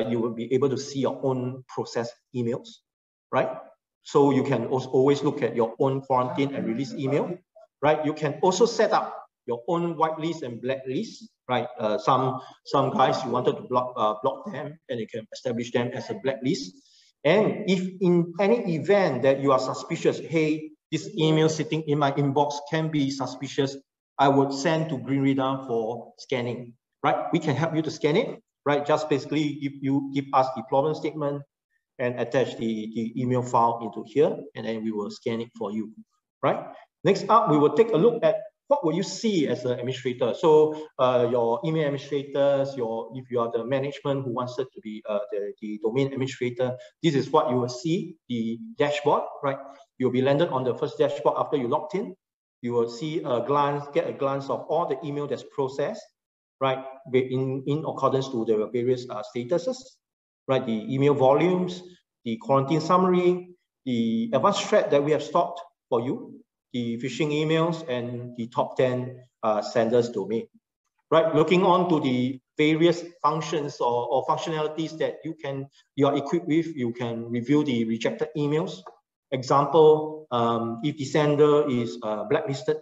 you will be able to see your own processed emails, right? So you can also always look at your own quarantine and release email, right? You can also set up your own whitelist and blacklist, right? Some guys you wanted to block them, and you can establish them as a blacklist. And if in any event that you are suspicious, hey, this email sitting in my inbox can be suspicious, I would send to Green Radar for scanning, right? We can help you to scan it, right? Just basically if you give us the problem statement and attach the email file into here, and then we will scan it for you, right? Next up, we will take a look at what will you see as an administrator? So your email administrators, if you are the management who wants it to be the domain administrator, this is what you will see, the dashboard, right? You'll be landed on the first dashboard after you logged in. You will see get a glance of all the email that's processed, right? In accordance to the various statuses, right? The email volumes, the quarantine summary, the advanced thread that we have stocked for you, the phishing emails, and the top 10 senders domain. Right, looking on to the various functions or functionalities that you are equipped with, you can review the rejected emails. Example, if the sender is blacklisted,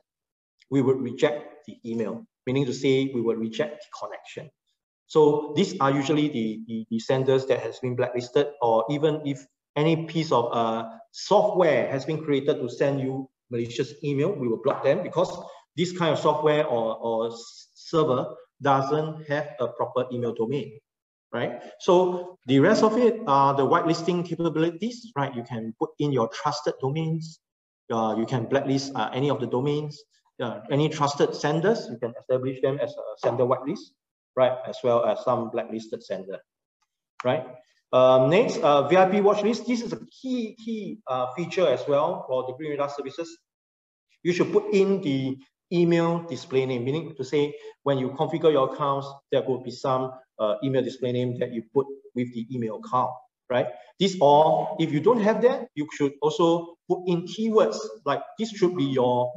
we would reject the email, meaning to say we would reject the connection. So these are usually the senders that has been blacklisted, or even if any piece of software has been created to send you malicious email, we will block them, because this kind of software or server doesn't have a proper email domain, right? So the rest of it are the whitelisting capabilities, right? You can put in your trusted domains. You can blacklist any of the domains. Any trusted senders, you can establish them as a sender whitelist, right? As well as some blacklisted sender, right? Next, VIP watch list. This is a key feature as well for the Green Radar services. You should put in the email display name, meaning to say when you configure your accounts, there will be some email display name that you put with the email account, right? This, or if you don't have that, you should also put in keywords, like this should be your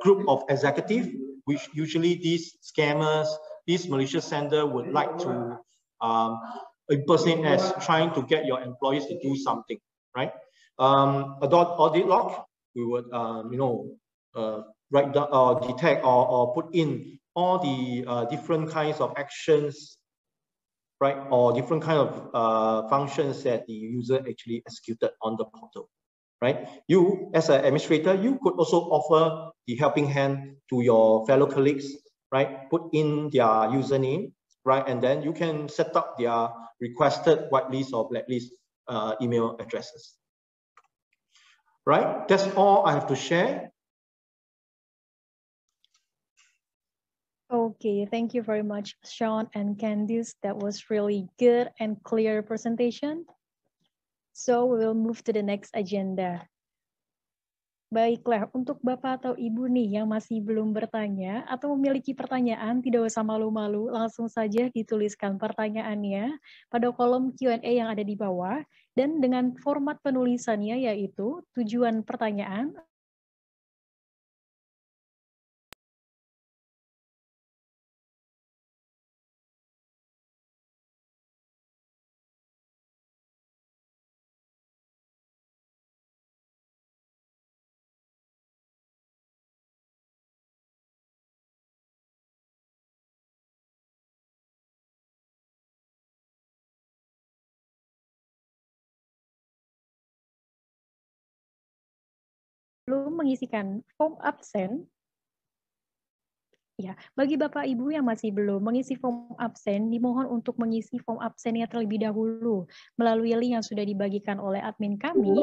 group of executive, which usually these scammers, these malicious sender would like to impersonate as trying to get your employees to do something, right? Audit log, we would write down or detect or put in all the different kinds of actions, right? Or different kind of functions that the user actually executed on the portal, right? You, as an administrator, you could also offer the helping hand to your fellow colleagues, right? Put in their username, right? And then you can set up their requested whitelist or blacklist email addresses, right? That's all I have to share. Okay, thank you very much, Sean and Candice. That was really good and clear presentation. So we will move to the next agenda. Baiklah, untuk Bapak atau Ibu nih yang masih belum bertanya atau memiliki pertanyaan, tidak usah malu-malu, langsung saja dituliskan pertanyaannya pada kolom Q&A yang ada di bawah, dan dengan format penulisannya yaitu tujuan pertanyaan, belum mengisikan form absen. Ya, bagi Bapak Ibu yang masih belum mengisi form absen, dimohon untuk mengisi form absennya terlebih dahulu melalui link yang sudah dibagikan oleh admin kami,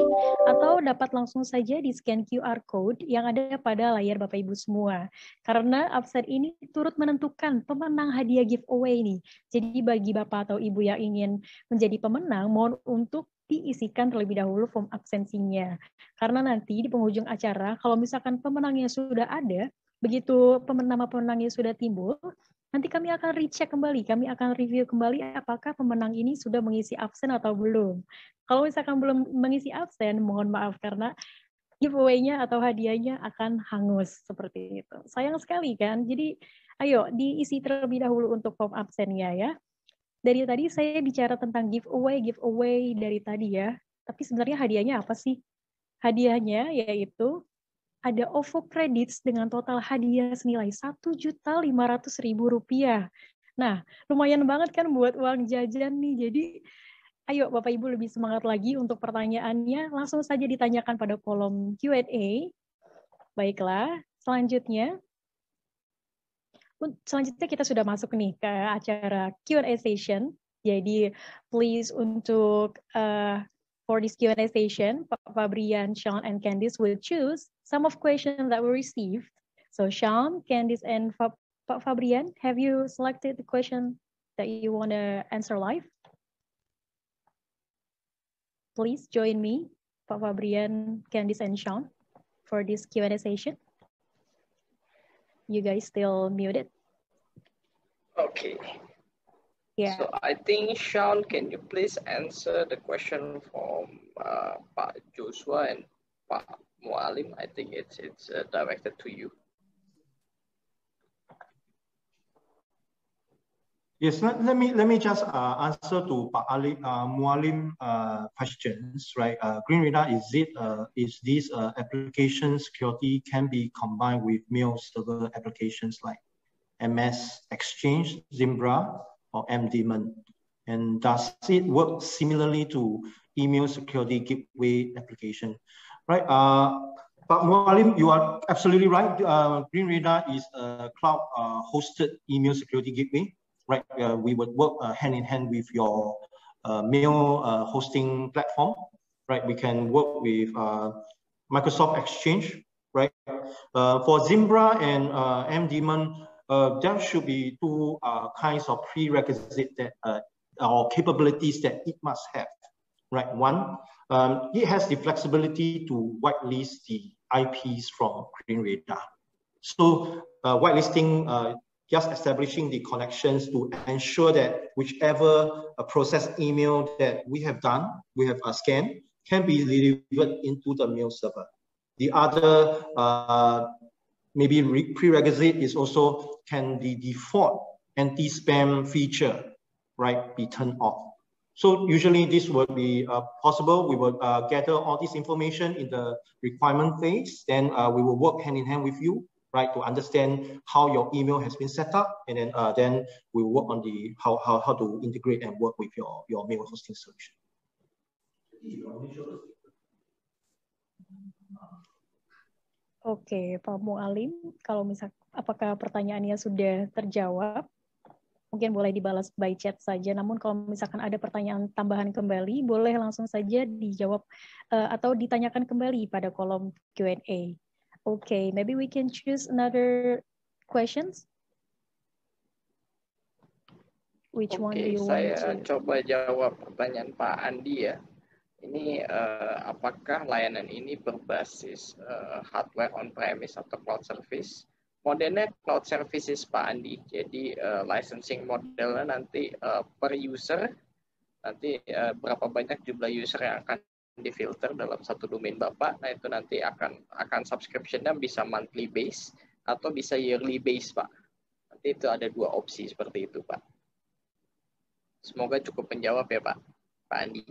atau dapat langsung saja di-scan QR code yang ada pada layar Bapak Ibu semua. Karena absen ini turut menentukan pemenang hadiah giveaway nih. Jadi bagi Bapak atau Ibu yang ingin menjadi pemenang, mohon untuk diisikan terlebih dahulu form absensinya. Karena nanti di penghujung acara, kalau misalkan pemenangnya sudah ada, begitu nama pemenangnya sudah timbul, nanti kami akan recheck kembali, kami akan review kembali apakah pemenang ini sudah mengisi absen atau belum. Kalau misalkan belum mengisi absen, mohon maaf karena giveaway-nya atau hadiahnya akan hangus seperti itu. Sayang sekali kan, jadi ayo diisi terlebih dahulu untuk form absennya ya. Dari tadi saya bicara tentang giveaway dari tadi ya, tapi sebenarnya hadiahnya apa sih? Hadiahnya yaitu ada OVO Credits dengan total hadiah senilai Rp1.500.000. Nah, lumayan banget kan buat uang jajan nih. Jadi, ayo Bapak Ibu lebih semangat lagi untuk pertanyaannya. Langsung saja ditanyakan pada kolom Q&A. Baiklah, selanjutnya kita sudah masuk nih ke acara Q&A session. Jadi, please untuk for this Q&A session, Pak Fabrian, Sean, and Candice will choose some of questions that were received So Sean, Candice, and Pak Fabrian, have you selected the question that you want to answer live? Please join me, Pak Fabrian, Candice, and Sean, for this Q&A session. You guys still muted? Okay. Yeah. So I think, Sean, can you please answer the question from Pak Joshua and Pak Mualim? I think it's directed to you. Yes, let me just answer to Pak Mualim questions, right? Green Radar, is this application security can be combined with mail server applications like MS Exchange, Zimbra, or MDaemon? And does it work similarly to email security gateway application? Right, Pak Mualim, you are absolutely right. Green Radar is a cloud hosted email security gateway. Right, we would work hand in hand with your mail hosting platform. Right, we can work with Microsoft Exchange. Right, for Zimbra and MDaemon, there should be two kinds of prerequisites that or capabilities that it must have. Right, one, it has the flexibility to whitelist the IPs from Green Radar. So whitelisting, just establishing the connections to ensure that whichever process email that we have done, we have scanned, can be delivered into the mail server. The other maybe prerequisite is also, can the default anti-spam feature, right, be turned off? So usually this would be possible. We will gather all this information in the requirement phase. Then we will work hand in hand with you, right, to understand how your email has been set up, and then we will work on the how to integrate and work with your mail hosting solution. Oke, Pak Mualim, kalau apakah pertanyaannya sudah terjawab? Mungkin boleh dibalas by chat saja. Namun kalau misalkan ada pertanyaan tambahan kembali, boleh langsung saja dijawab atau ditanyakan kembali pada kolom Q&A. Okay, maybe we can choose another questions. Which one do you want to? Saya coba jawab pertanyaan Pak Andi ya. Ini apakah layanan ini berbasis hardware on-premise atau cloud service? Modelnya cloud services Pak Andi. Jadi licensing modelnya nanti per user, nanti berapa banyak jumlah user yang akan difilter dalam satu domain Bapak. Nah itu nanti akan subscription-nya bisa monthly base atau bisa yearly base Pak. Nanti itu ada dua opsi seperti itu Pak. Semoga cukup menjawab ya Pak Andi.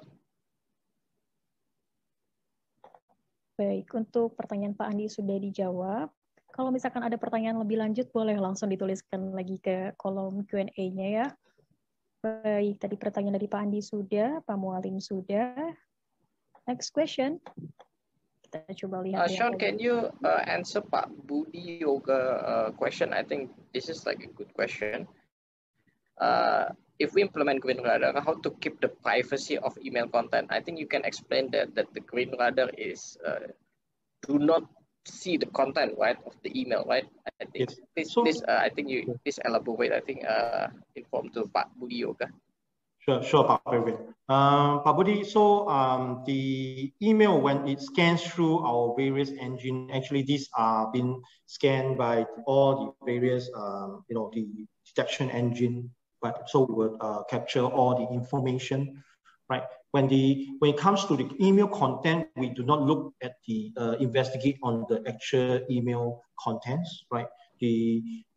Baik, untuk pertanyaan Pak Andi sudah dijawab. Kalau misalkan ada pertanyaan lebih lanjut, boleh langsung dituliskan lagi ke kolom Q&A-nya ya. Baik, tadi pertanyaan dari Pak Andi sudah, Pak Mualim sudah. Next question. Kita coba lihat. Sean, can you answer Pak Budi Yoga question? I think this is like a good question. If we implement Green Radar, how to keep the privacy of email content? I think you can explain that the Green Radar is do not see the content, right, of the email, right? I think yes. I think you please elaborate. I think inform to Pak Budi Yoga. Sure, Pak Fabrian. Pak Budi, so the email, when it scans through our various engine, actually these are being scanned by all the various, the detection engine, but so we would capture all the information, right? When it comes to the email content, we do not look at the investigate on the actual email contents, right?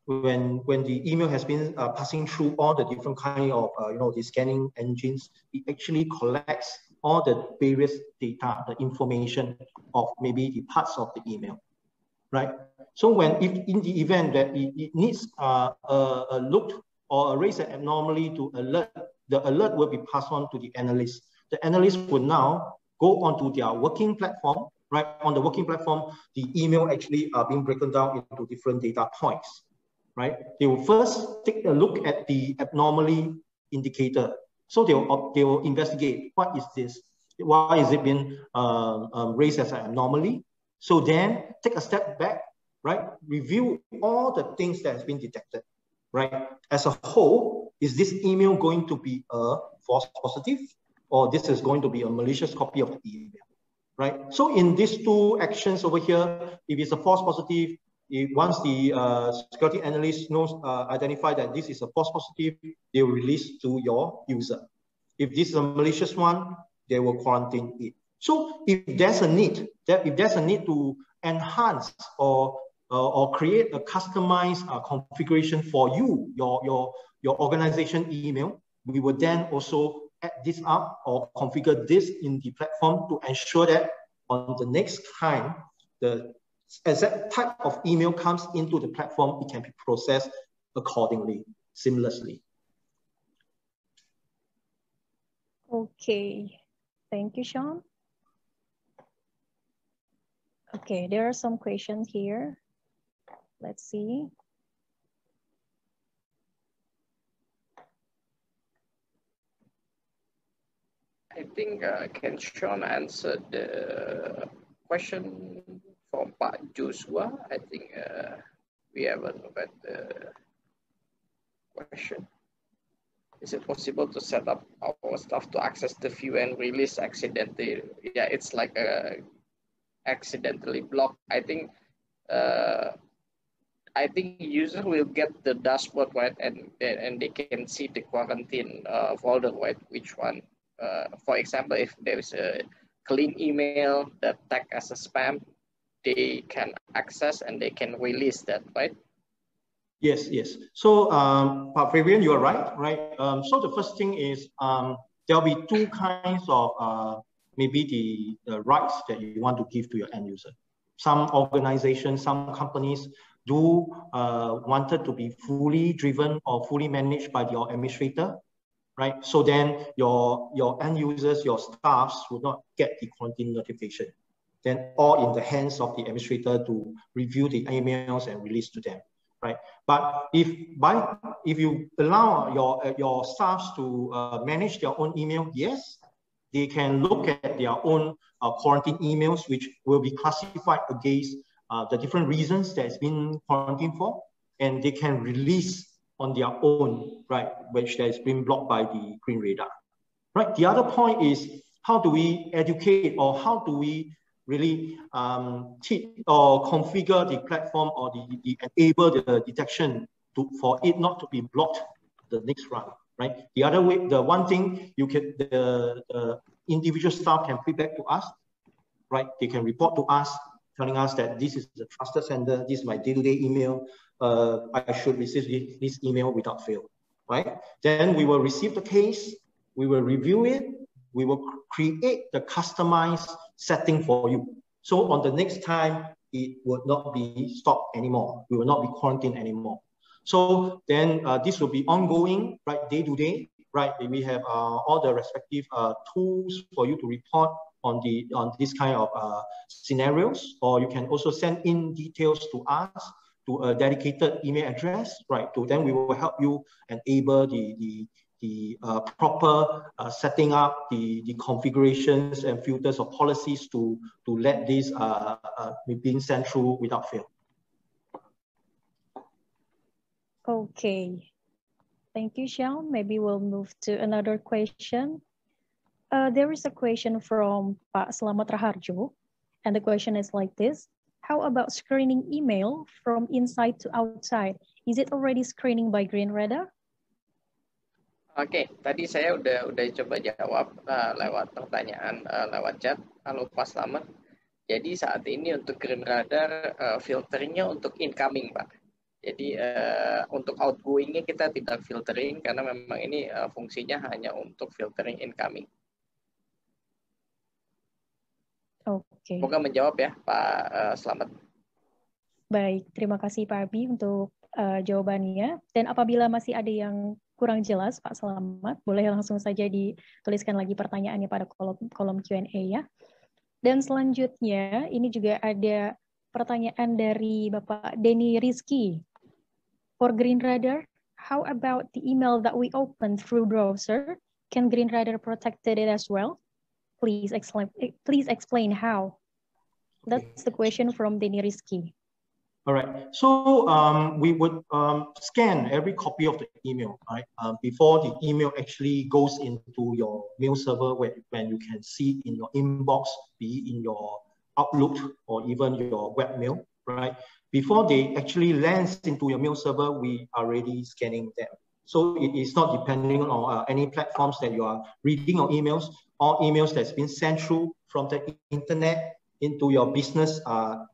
When the email has been passing through all the different kind of the scanning engines, it actually collects all the various data, the information of maybe the parts of the email, right? So if in the event that it needs a look or raise an anomaly to alert, the alert will be passed on to the analyst. The analyst will now go onto their working platform, right? On the working platform, the email actually are being broken down into different data points, right? They will first take a look at the abnormality indicator. So they will investigate, what is this? Why is it being raised as an anomaly? So then take a step back, right? Review all the things that has been detected, right? As a whole, is this email going to be a false positive, or this is going to be a malicious copy of the email, right? So in these two actions over here, if it's a false positive, once the security analyst knows, identify that this is a false positive, they will release to your user. If this is a malicious one, they will quarantine it. So if there's a need, to enhance or create a customized configuration for you, your organization email, we will then also add this up or configure this in the platform to ensure that on the next time the exact type of email comes into the platform, it can be processed accordingly, seamlessly. Okay, thank you, Sean. Okay, there are some questions here. Let's see. I think can Sean answer the question from Pak Joshua? I think we haven't looked at the question. Is it possible to set up our staff to access the view and release accidentally? Yeah, it's like a accidentally blocked. I think user will get the dashboard, right, and they can see the quarantine folder, right, which one. For example, if there is a clean email that tagged as a spam, they can access and they can release that, right? Yes, yes. So, Pak Fabian, you are right. So the first thing is there'll be two kinds of maybe the rights that you want to give to your end user. Some organizations, some companies do wanted to be fully driven or fully managed by your administrator, right? So then your end users, your staffs will not get the quarantine notification. Then all in the hands of the administrator to review the emails and release to them, right? But if you allow your staffs to manage their own email, yes, they can look at their own quarantine emails, which will be classified against the different reasons that it's been quarantined for, and they can release on their own, right, which has been blocked by the Green Radar, right? The other point is, how do we educate, or how do we really teach or configure the platform or enable the detection for it not to be blocked the next run, right? The other way, the one thing you can, the individual staff can feedback to us, right? They can report to us, telling us that this is the trusted sender, this is my day-to-day email, I should receive this email without fail, right? Then we will receive the case, we will review it, we will create the customized setting for you. So on the next time, it would not be stopped anymore. We will not be quarantined anymore. So then this will be ongoing, right, day to day, right? We have all the respective tools for you to report on this kind of scenarios, or you can also send in details to us to a dedicated email address, right? To then we will help you enable the proper setting up the configurations and filters or policies to let this being sent through without fail. Okay, thank you, Xiao. Maybe we'll move to another question. There is a question from Pak Slamet Raharjo, and the question is like this: how about screening email from inside to outside? Is it already screening by Green Radar? Oke, tadi saya udah coba jawab lewat pertanyaan lewat chat. Halo Pak Slamet. Jadi saat ini untuk Green Radar filteringnya untuk incoming, Pak. Jadi untuk outgoingnya kita tidak filtering karena memang ini fungsinya hanya untuk filtering incoming. Oke. Semoga menjawab ya Pak Slamet. Baik, terima kasih Pak Abi untuk jawabannya. Dan apabila masih ada yang kurang jelas Pak Slamet, boleh langsung saja dituliskan lagi pertanyaannya pada kolom Q&A ya. Dan selanjutnya ini juga ada pertanyaan dari Bapak Denny Rizky. For Green Radar, how about the email that we opened through browser? Can Green Radar protect it as well? Please explain how. That's the question from Denny Rizky. All right. So we would scan every copy of the email, right? Before the email actually goes into your mail server, when you can see in your inbox, be in your Outlook or even your web mail, right? Before they actually lands into your mail server, we are already scanning them. So it is not depending on any platforms that you are reading your emails, or emails that's been sent through from the internet into your business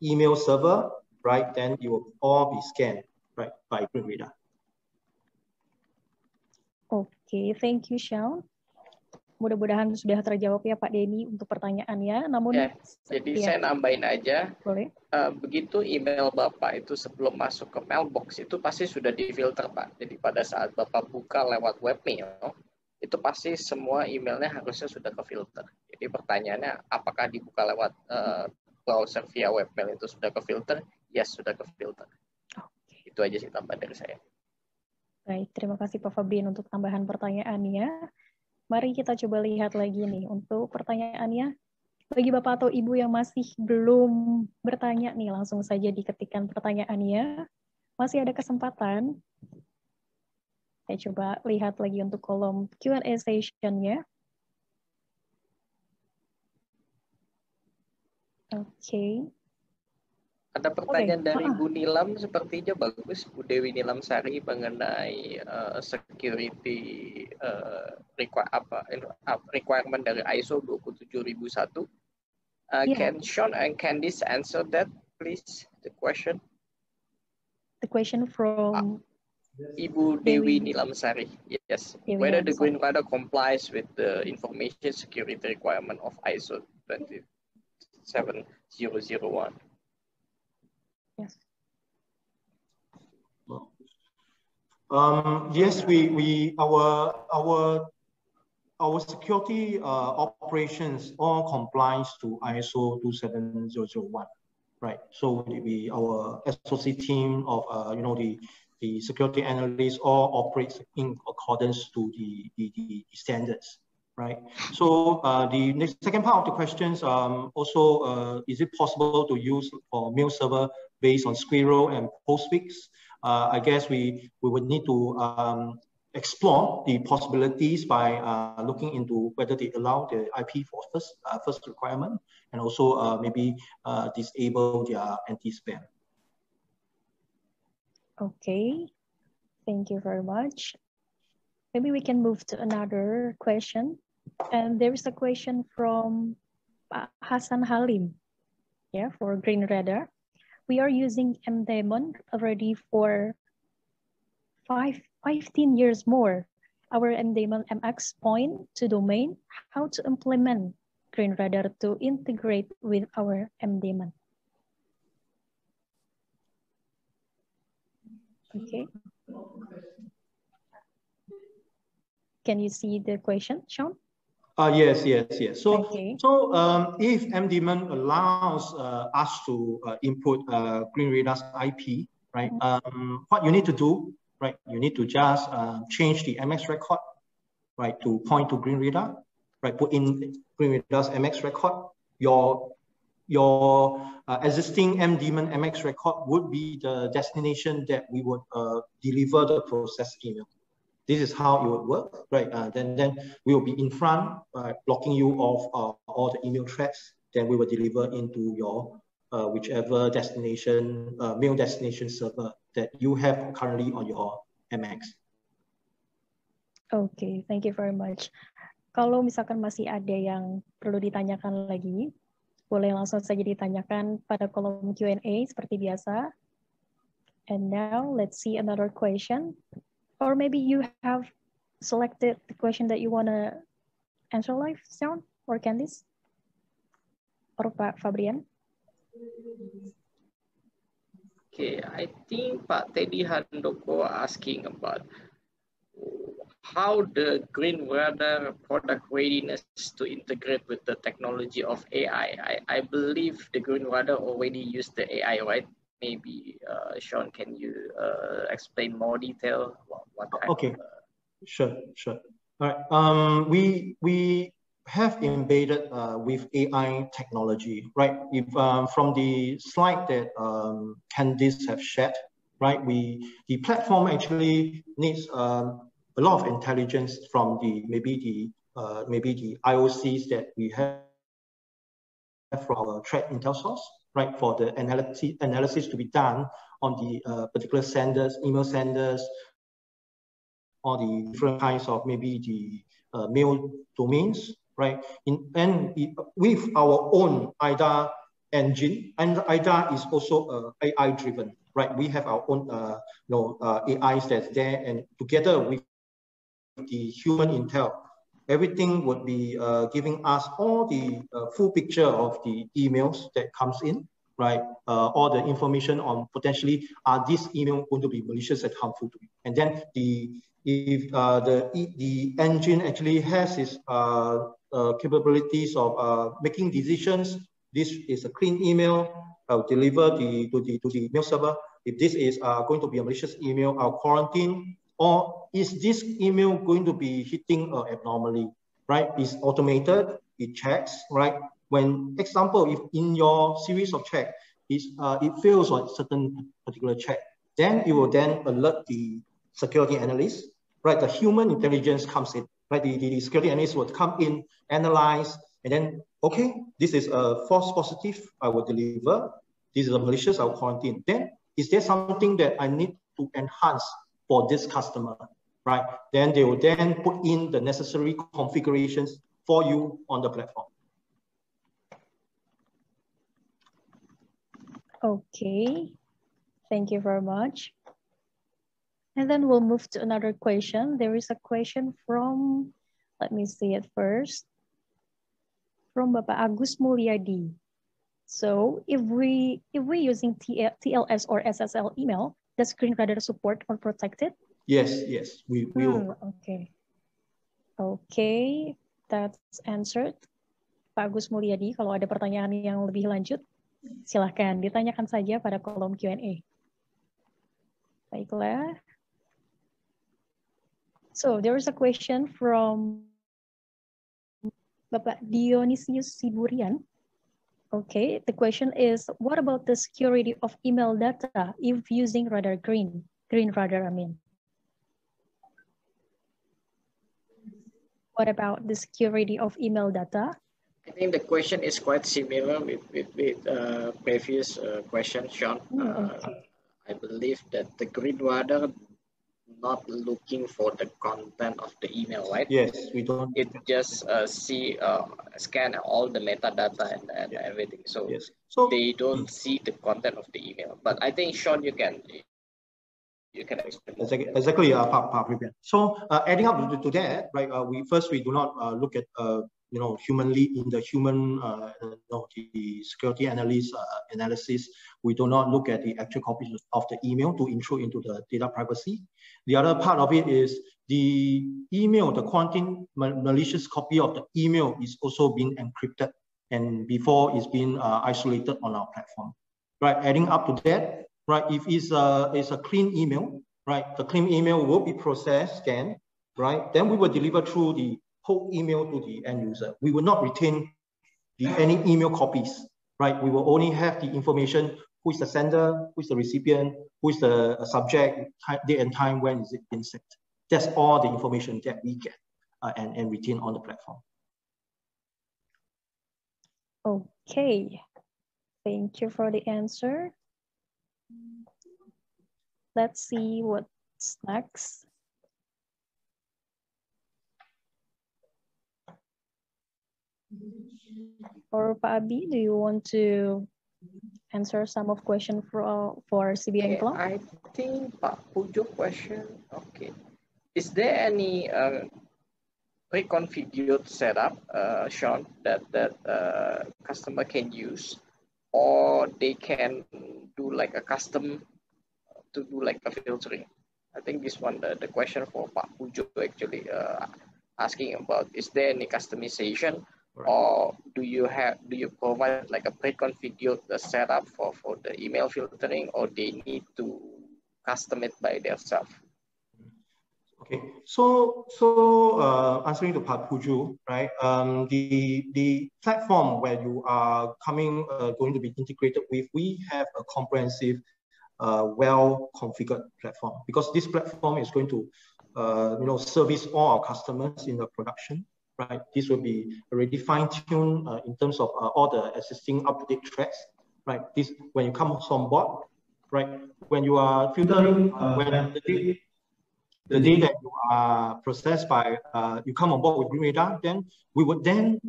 email server, right? Then you will all be scanned, right, by GreenRadar. Oke, thank you, Sean. Mudah-mudahan sudah terjawab ya Pak Denny untuk pertanyaannya. Namun ya, jadi saya nambahin aja. Boleh. Begitu email Bapak itu sebelum masuk ke mailbox itu pasti sudah difilter, Pak. Jadi pada saat Bapak buka lewat webmail, itu pasti semua emailnya harusnya sudah kefilter. Jadi pertanyaannya, apakah dibuka lewat browser via webmail itu sudah kefilter? Yes, sudah kefilter. Okay. Itu aja sih tambahan dari saya. Baik, terima kasih Pak Fabian untuk tambahan pertanyaannya. Mari kita coba lihat lagi nih untuk pertanyaannya. Bagi Bapak atau Ibu yang masih belum bertanya nih, langsung saja diketikkan pertanyaannya. Masih ada kesempatan. Saya coba lihat lagi untuk kolom Q&A session-nya. Oke. Ada pertanyaan dari Bu Nilam, sepertinya bagus, Bu Dewi Nilam Sari, mengenai security requirement dari ISO 27001. Can Sean and Candice answer that, please? The question. The question from Ibu Dewi Nilam Sari. Yes. Whether the GreenRadar complies with the information security requirement of ISO 27001. Yes. Yes, our security operations all complies to ISO 27001, right? So our SOC team of the security analysts all operates in accordance to the standards, right? So the second part of the questions also is it possible to use for mail server based on Squirrel and Postfix? I guess we would need to explore the possibilities by looking into whether they allow the IP for first requirement, and also maybe disable their anti-spam. Okay, thank you very much. Maybe we can move to another question. And there is a question from Hassan Halim, yeah, for GreenRadar. We are using MDaemon already for 15 years more. Our MDaemon MX point to domain, how to implement GreenRadar to integrate with our MDaemon. Okay. Can you see the question, Sean? Yes. So, okay. If MDaemon allows us to input GreenRadar's IP, right? What you need to do, right? You need to just change the MX record, right, to point to GreenRadar, right? Put in GreenRadar's MX record. Your existing MDaemon MX record would be the destination that we would deliver the process email. This is how it would work, right? Then we will be in front, blocking you of all the email threads. Then we will deliver into your whichever destination, mail destination server that you have currently on your MX. Okay, thank you very much. Kalau misalkan masih ada yang perlu ditanyakan lagi, boleh langsung saja ditanyakan pada kolom Q&A seperti biasa. And now let's see another question. Or maybe you have selected the question that you want to answer live, Sean or Candice? Or Pak Fabian? Okay, I think Pak Teddy Handoko asking about how the GreenRadar product readiness to integrate with the technology of AI. I believe the GreenRadar already used the AI, right? Maybe Sean, can you explain more detail? What kind okay, sure. All right. We have embedded with AI technology, right? If from the slide that Candice have shared, right? The platform actually needs a lot of intelligence from maybe the IOCs that we have from our threat intel source, right? For the analysis to be done on the particular senders, email senders, or the different kinds of maybe the mail domains, right? With our own IDA engine, and IDA is also AI driven, right? We have our own AIs that's there, and together with the human intel, everything would be giving us all the full picture of the emails that comes in, right? All the information on potentially are these emails going to be malicious and harmful to you, and then if the engine actually has its capabilities of making decisions. This is a clean email. I'll deliver to the mail server. If this is going to be a malicious email, I'll quarantine. Or is this email going to be hitting an anomaly? Right? It's automated. It checks. Right? When example, if in your series of check, it fails on certain particular check, then it will then alert the security analyst, right? The human intelligence comes in, right? The security analyst would come in, analyze, and then, okay, this is a false positive, I will deliver. This is a malicious, I will quarantine. Then, is there something that I need to enhance for this customer, right? Then they will then put in the necessary configurations for you on the platform. Okay, thank you very much. And then we'll move to another question. There is a question from, let me see it first, from Bapak Agus Mulyadi. So if we using TLS or SSL email, does GreenRadar support or protect it? Yes, we will. Okay, that's answered. Pak Agus Mulyadi, kalau ada pertanyaan yang lebih lanjut, silahkan ditanyakan saja pada kolom Q&A. Baiklah. So there is a question from Bapak Dionysius Siburian. Okay, the question is, what about the security of email data if using GreenRadar, I mean? What about the security of email data? I think the question is quite similar with previous question, Sean. Okay. I believe that the GreenRadar not looking for the content of the email, right? Yes, we don't. It just scan all the metadata and everything. So, yes. So they don't see the content of the email. But I think, Sean, you can explain. Exactly, So adding up to that, right? We do not look at humanly in the human the security analyst analysis. We do not look at the actual copies of the email to intrude into the data privacy. The other part of it is the email, the quarantine malicious copy of the email is also being encrypted, and before it's been isolated on our platform. Right, adding up to that, right? If it's a clean email, right? The clean email will be processed, scanned, right? Then we will deliver through the whole email to the end user. We will not retain any email copies, right? We will only have the information: who is the sender, who is the recipient, who is the subject, date and time, when is it being sent. That's all the information that we get and retain on the platform. Okay, thank you for the answer. Let's see what's next. Or Pak Abi, do you want to answer some of question for CBN Cloud? I think Pak Pujo question. Okay, is there any pre-configured setup, Sean, that customer can use, or they can do like a custom to do like a filtering? I think this one the question for Pak Pujo actually asking about, is there any customization? Right. Or do you provide like a pre-configured setup for the email filtering, or they need to custom it by themselves? Okay, so answering to Pak Puju, right? The platform where you are going to be integrated with, we have a comprehensive, well-configured platform, because this platform is going to, service all our customers in the production, right? This will be already fine-tuned in terms of all the existing up-to-date threads, right? This, when you come on board, right? When you are filtering, when the day that you are processed by, you come on board with Green Radar, then we would then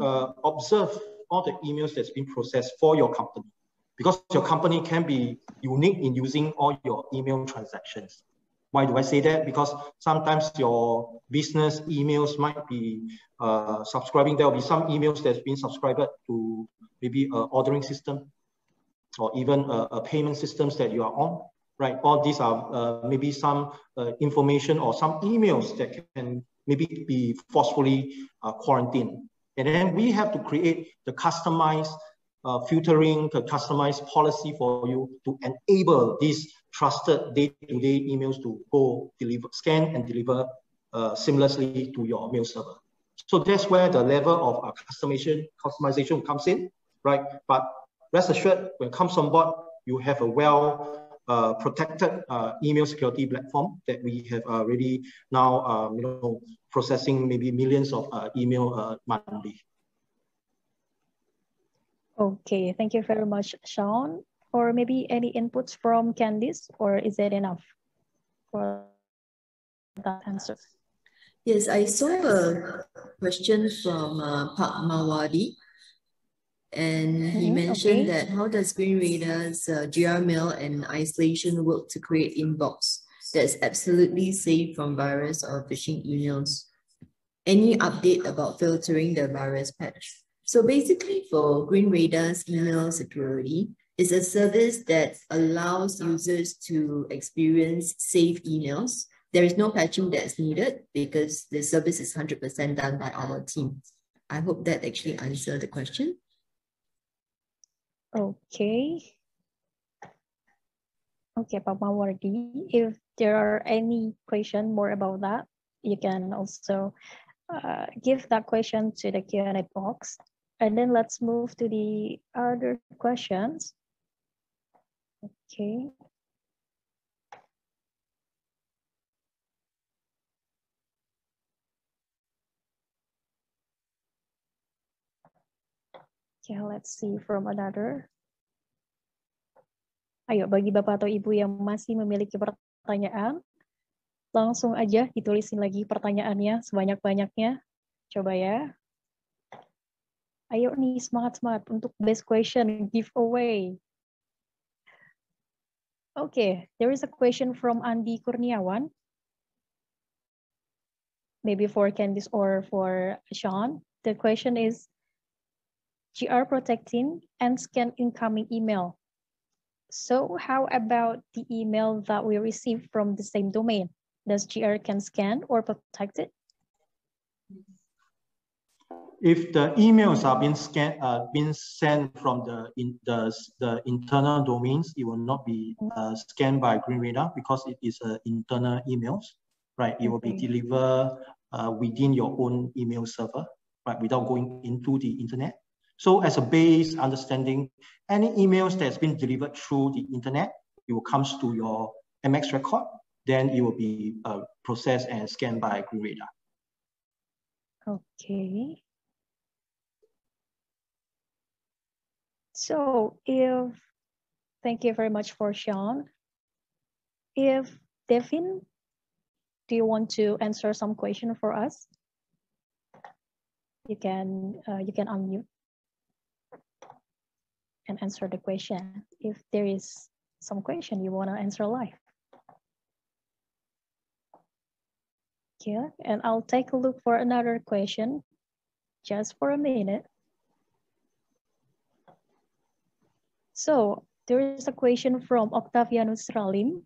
observe all the emails that's been processed for your company, because your company can be unique in using all your email transactions. Why do I say that? Because sometimes your business emails might be subscribing. There will be some emails that's been subscribed to maybe an ordering system, or even a payment systems that you are on, right? All these are maybe some information or some emails that can maybe be forcefully quarantined. And then we have to create the customized filtering, the customized policy for you to enable these trusted day-to-day emails to go scan and deliver seamlessly to your mail server. So that's where the level of customization comes in, right? But rest assured, when it comes on board, you have a protected email security platform that we have already now, processing maybe millions of email monthly. Okay, thank you very much, Sean. Or maybe any inputs from Candice, or is that enough for that answer? Yes, I saw a question from Pak Mawadi. And he mentioned that how does Green Radar's GRMail and isolation work to create inbox that's absolutely safe from virus or phishing emails? Any update about filtering the virus patch? So basically for Green Radar's email security, it's a service that allows users to experience safe emails. There is no patching that's needed because the service is 100% done by our team. I hope that actually answered the question. Okay. Okay, Pak Mawardi, if there are any question more about that, you can also give that question to the Q&A box. And then let's move to the other questions. Okay. Okay, let's see from another. Ayo, bagi Bapak atau Ibu yang masih memiliki pertanyaan, langsung aja ditulisin lagi pertanyaannya sebanyak-banyaknya. Coba ya. Ayo nih, semangat-semangat untuk best question giveaway. Okay, there is a question from Andi Kurniawan. Maybe for Candice or for Sean. The question is, GR protecting and scan incoming email. So how about the email that we receive from the same domain? Does GR can scan or protect it? If the emails are being sent from the internal domains, it will not be scanned by Green Radar because it is internal emails, right? It will be delivered within your own email server, right? Without going into the internet. So as a base understanding, any emails that's been delivered through the internet, it will come to your MX record, then it will be processed and scanned by Green Radar. Okay. So thank you very much for Sean. If Devin, do you want to answer some question for us? You can unmute and answer the question if there is some question you want to answer live. Okay, and I'll take a look for another question just for a minute. So there is a question from Octavianus Ralim.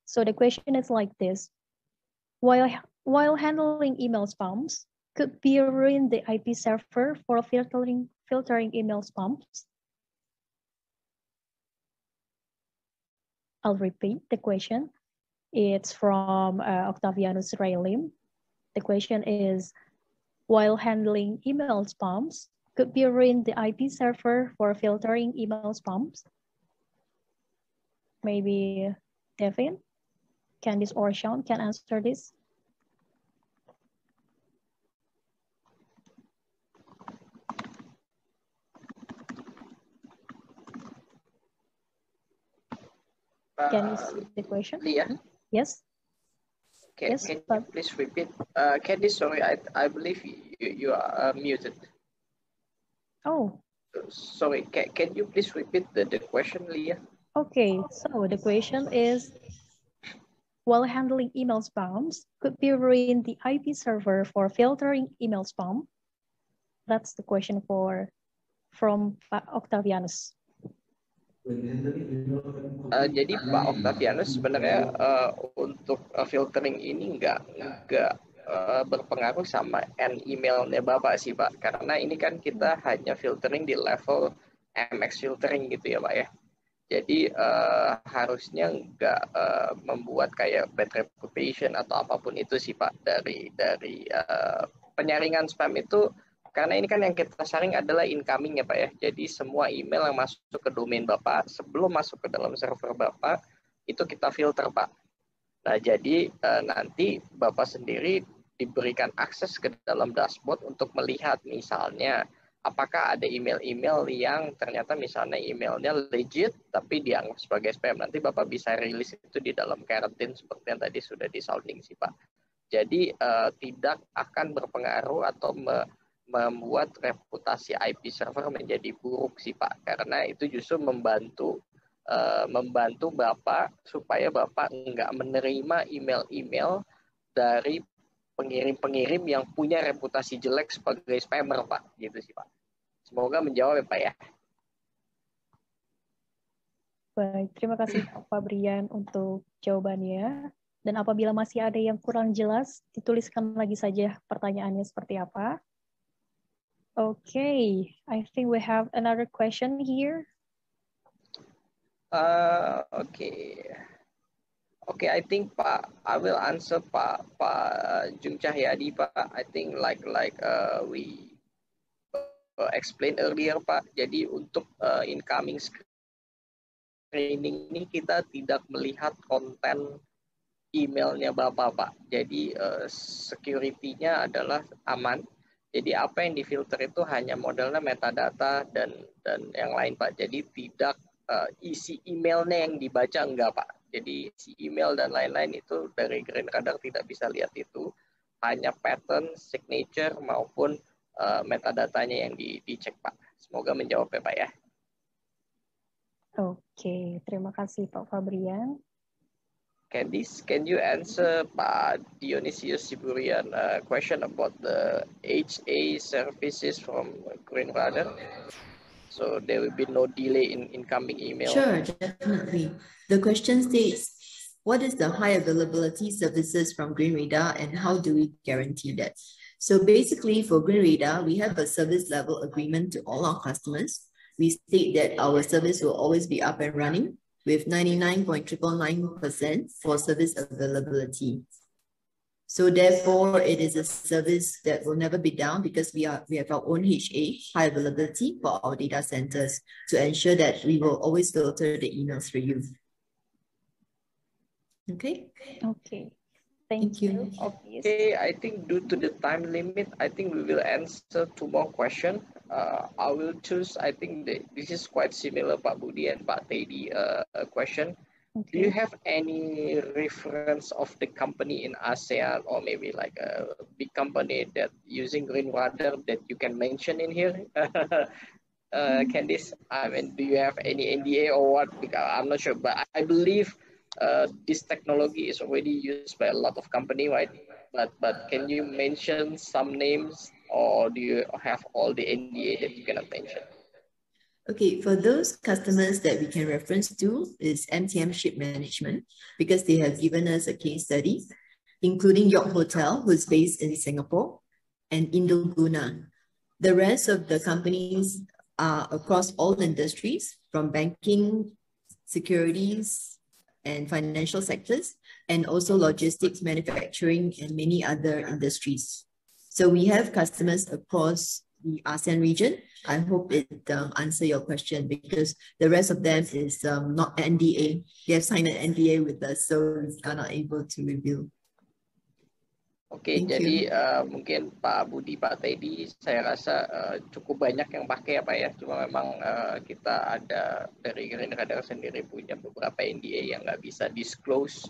So the question is like this. While handling email spams, could be ruin the IP server for filtering email spams? I'll repeat the question. It's from Octavianus Raylim. The question is, while handling email spams, could we run the IP server for filtering email spams? Maybe Devin, Candice, or Sean can answer this. Can you see the question? Leah? Yes. Can you please repeat? Candice, sorry, I believe you are muted. Oh. Sorry, can you please repeat the question, Leah? Okay, so the question is, while handling email spams, could we ruin the IP server for filtering email spam? That's the question from Pak Octavianus. Jadi Pak Octavianus sebenarnya untuk filtering ini nggak berpengaruh sama end emailnya Bapak sih Pak, karena ini kan kita hanya filtering di level MX filtering gitu ya Pak ya. Jadi harusnya nggak membuat kayak bad reputation atau apapun itu sih Pak dari penyaringan spam itu, karena ini kan yang kita saring adalah incoming ya Pak ya. Jadi semua email yang masuk ke domain Bapak sebelum masuk ke dalam server Bapak itu kita filter Pak. Nah jadi nanti Bapak sendiri diberikan akses ke dalam dashboard untuk melihat misalnya apakah ada email-email yang ternyata misalnya emailnya legit tapi dianggap sebagai spam. Nanti Bapak bisa rilis itu di dalam karantin seperti yang tadi sudah disounding sih Pak. Jadi tidak akan berpengaruh atau membuat reputasi IP server menjadi buruk sih Pak. Karena itu justru membantu Bapak supaya Bapak nggak menerima email-email dari pengirim-pengirim yang punya reputasi jelek sebagai spammer Pak, gitu sih Pak. Semoga menjawab ya Pak ya. Baik, terima kasih Pak Fabrian untuk jawabannya. Dan apabila masih ada yang kurang jelas, dituliskan lagi saja pertanyaannya seperti apa. Okay, I think we have another question here. Okay, I think Pak, I will answer Pak Jung Cahyadi Pak. I think like we explained earlier Pak. Jadi untuk incoming screening ini kita tidak melihat konten emailnya Bapak Pak. Jadi security-nya adalah aman. Jadi apa yang difilter itu hanya modelnya metadata dan yang lain Pak. Jadi tidak isi emailnya yang dibaca enggak Pak. Jadi isi email dan lain-lain itu dari Green Radar tidak bisa lihat itu. Hanya pattern, signature maupun metadatanya yang dicek Pak. Semoga menjawab ya Pak ya. Oke, terima kasih Pak Fabrian. Candice, can you answer Pak Dionysius Siburian question about the HA services from Green Radar? So there will be no delay in incoming email. Sure, definitely. The question states, what is the high availability services from Green Radar and how do we guarantee that? So basically for Green Radar, we have a service level agreement to all our customers. We state that our service will always be up and running with 99.999% for service availability. So therefore, it is a service that will never be down because we have our own HA, high availability, for our data centers to ensure that we will always filter the emails for you. Okay? Okay. Thank you. Okay, I think due to the time limit, I think we will answer 2 more questions. I will choose, I think this is quite similar, Pak Budi and Pak Teddy question. Okay. Do you have any reference of the company in ASEAN or maybe like a big company that using Green Radar that you can mention in here? Candice, I mean, do you have any NDA or what? Because I'm not sure, but I believe this technology is already used by a lot of companies, right? But can you mention some names or do you have all the NDA that you cannot mention? Okay, for those customers that we can reference to is MTM Ship Management because they have given us a case study, including York Hotel, who's based in Singapore, and Indoguna. The rest of the companies are across all industries, from banking, securities, and financial sectors, and also logistics, manufacturing, and many other industries. So we have customers across the ASEAN region. I hope it answer your question, because the rest of them is not NDA. They have signed an NDA with us, so we are not able to reveal. Oke, jadi mungkin Pak Budi, Pak Teddy, saya rasa cukup banyak yang pakai ya Pak ya. Cuma memang kita ada dari Green Radar sendiri punya beberapa NDA yang nggak bisa disclose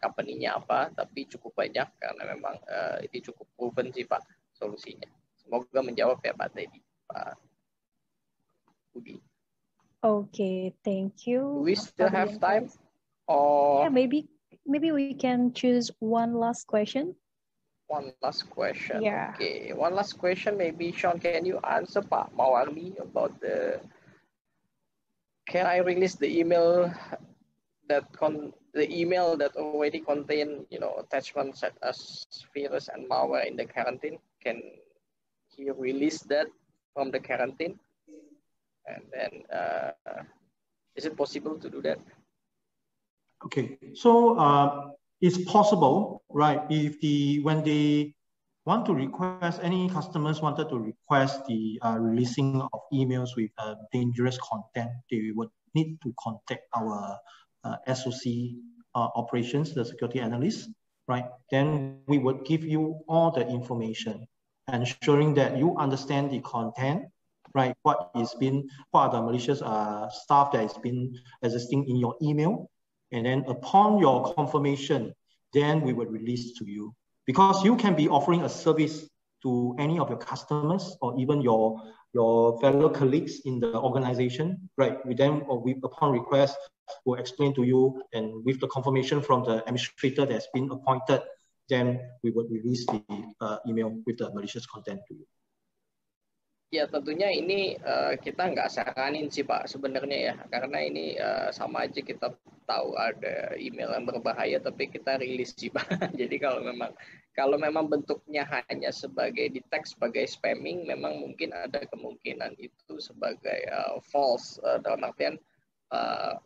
company-nya apa, tapi cukup banyak karena memang ini cukup proven sih Pak solusinya. Semoga menjawab ya Pak Teddy, Pak Budi. Okay, thank you. Do we still have time? Or... Yeah, maybe we can choose one last question. One last question. Yeah. Okay, one last question. Maybe Sean, can you answer Pak Mawardi about the? Can I release the email that already contain attachments such as virus and malware in the quarantine? Can he release that from the quarantine? And then, is it possible to do that? Okay, so it's possible, right? When they want to request, any customers wanted to request the releasing of emails with dangerous content, they would need to contact our SOC operations, the security analysts, right? Then we would give you all the information, ensuring that you understand the content, right? What are the malicious stuff that has been existing in your email. And then upon your confirmation, then we will release to you. Because you can be offering a service to any of your customers or even your fellow colleagues in the organization, right? Upon request, we'll explain to you, and with the confirmation from the administrator that's been appointed, then we will release the email with the malicious content to you. Ya tentunya ini kita nggak saranin sih Pak sebenarnya ya, karena ini sama aja kita tahu ada email yang berbahaya tapi kita rilis sih Pak. Jadi kalau memang bentuknya hanya sebagai di tag sebagai spamming, memang mungkin ada kemungkinan itu sebagai false dalam artian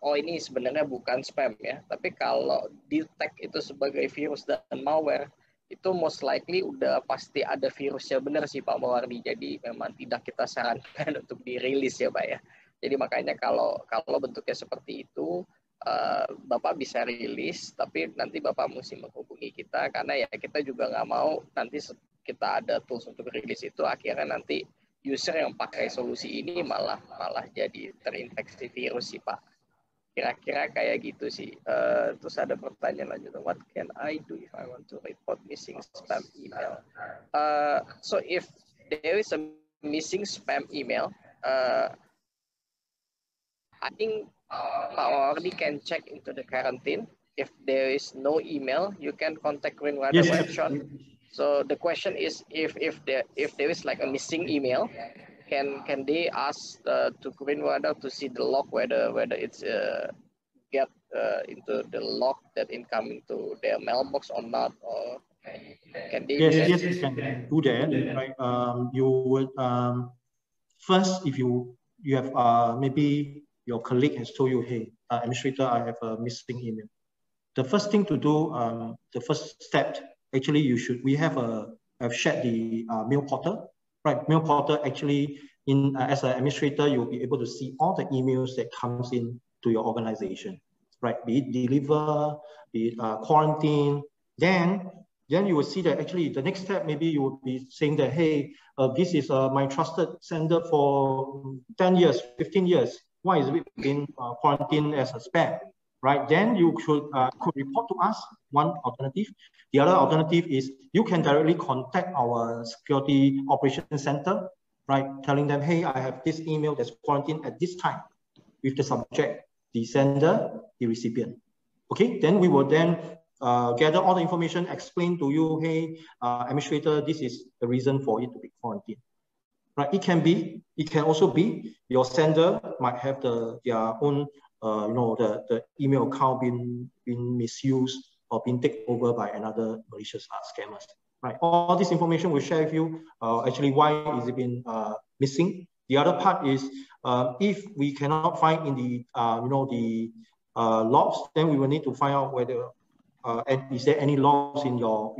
ini sebenarnya bukan spam ya. Tapi kalau di tag itu sebagai virus dan malware, itu most likely udah pasti ada virusnya, benar sih Pak Mawardi. Jadi memang tidak kita sarankan untuk dirilis ya Pak ya. Jadi makanya kalau bentuknya seperti itu, Bapak bisa rilis, tapi nanti Bapak mesti menghubungi kita, karena ya kita juga nggak mau nanti kita ada tools untuk rilis itu, akhirnya nanti user yang pakai solusi ini malah jadi terinfeksi virus sih Pak. Kira-kira kayak gitu sih. Terus ada pertanyaan lanjut. What can I do if I want to report missing spam email? So if there is a missing spam email, I think Pak Mawardi can check into the quarantine. If there is no email, you can contact Green Radar webshop. So the question is, if there is like a missing email, can they ask to Green Radar to see the log whether it's get into the log that incoming to their mailbox or not, or can they? Yes, you can do that. Right? You would first, if you have maybe your colleague has told you, hey, administrator, I have a missing email. The first thing to do, the first step, actually, we have shared the mail portal. Right, mail portal actually, as an administrator, you'll be able to see all the emails that comes in to your organization, right? Be it deliver, be it quarantine. Then you will see that actually the next step, maybe you will be saying that, hey, this is my trusted sender for 10 years, 15 years. Why is it being quarantined as a spam? Right, then you could report to us, one alternative. The other alternative is you can directly contact our security operations center, right? Telling them, hey, I have this email that's quarantined at this time with the subject, the sender, the recipient. Okay, then we will then gather all the information, explain to you, hey, administrator, this is the reason for it to be quarantined. Right, it can also be your sender might have their own the email account being misused or being taken over by another malicious scammers. Right. All this information we'll share with you. Actually, why is it been missing? The other part is if we cannot find in the logs, then we will need to find out whether and is there any logs in your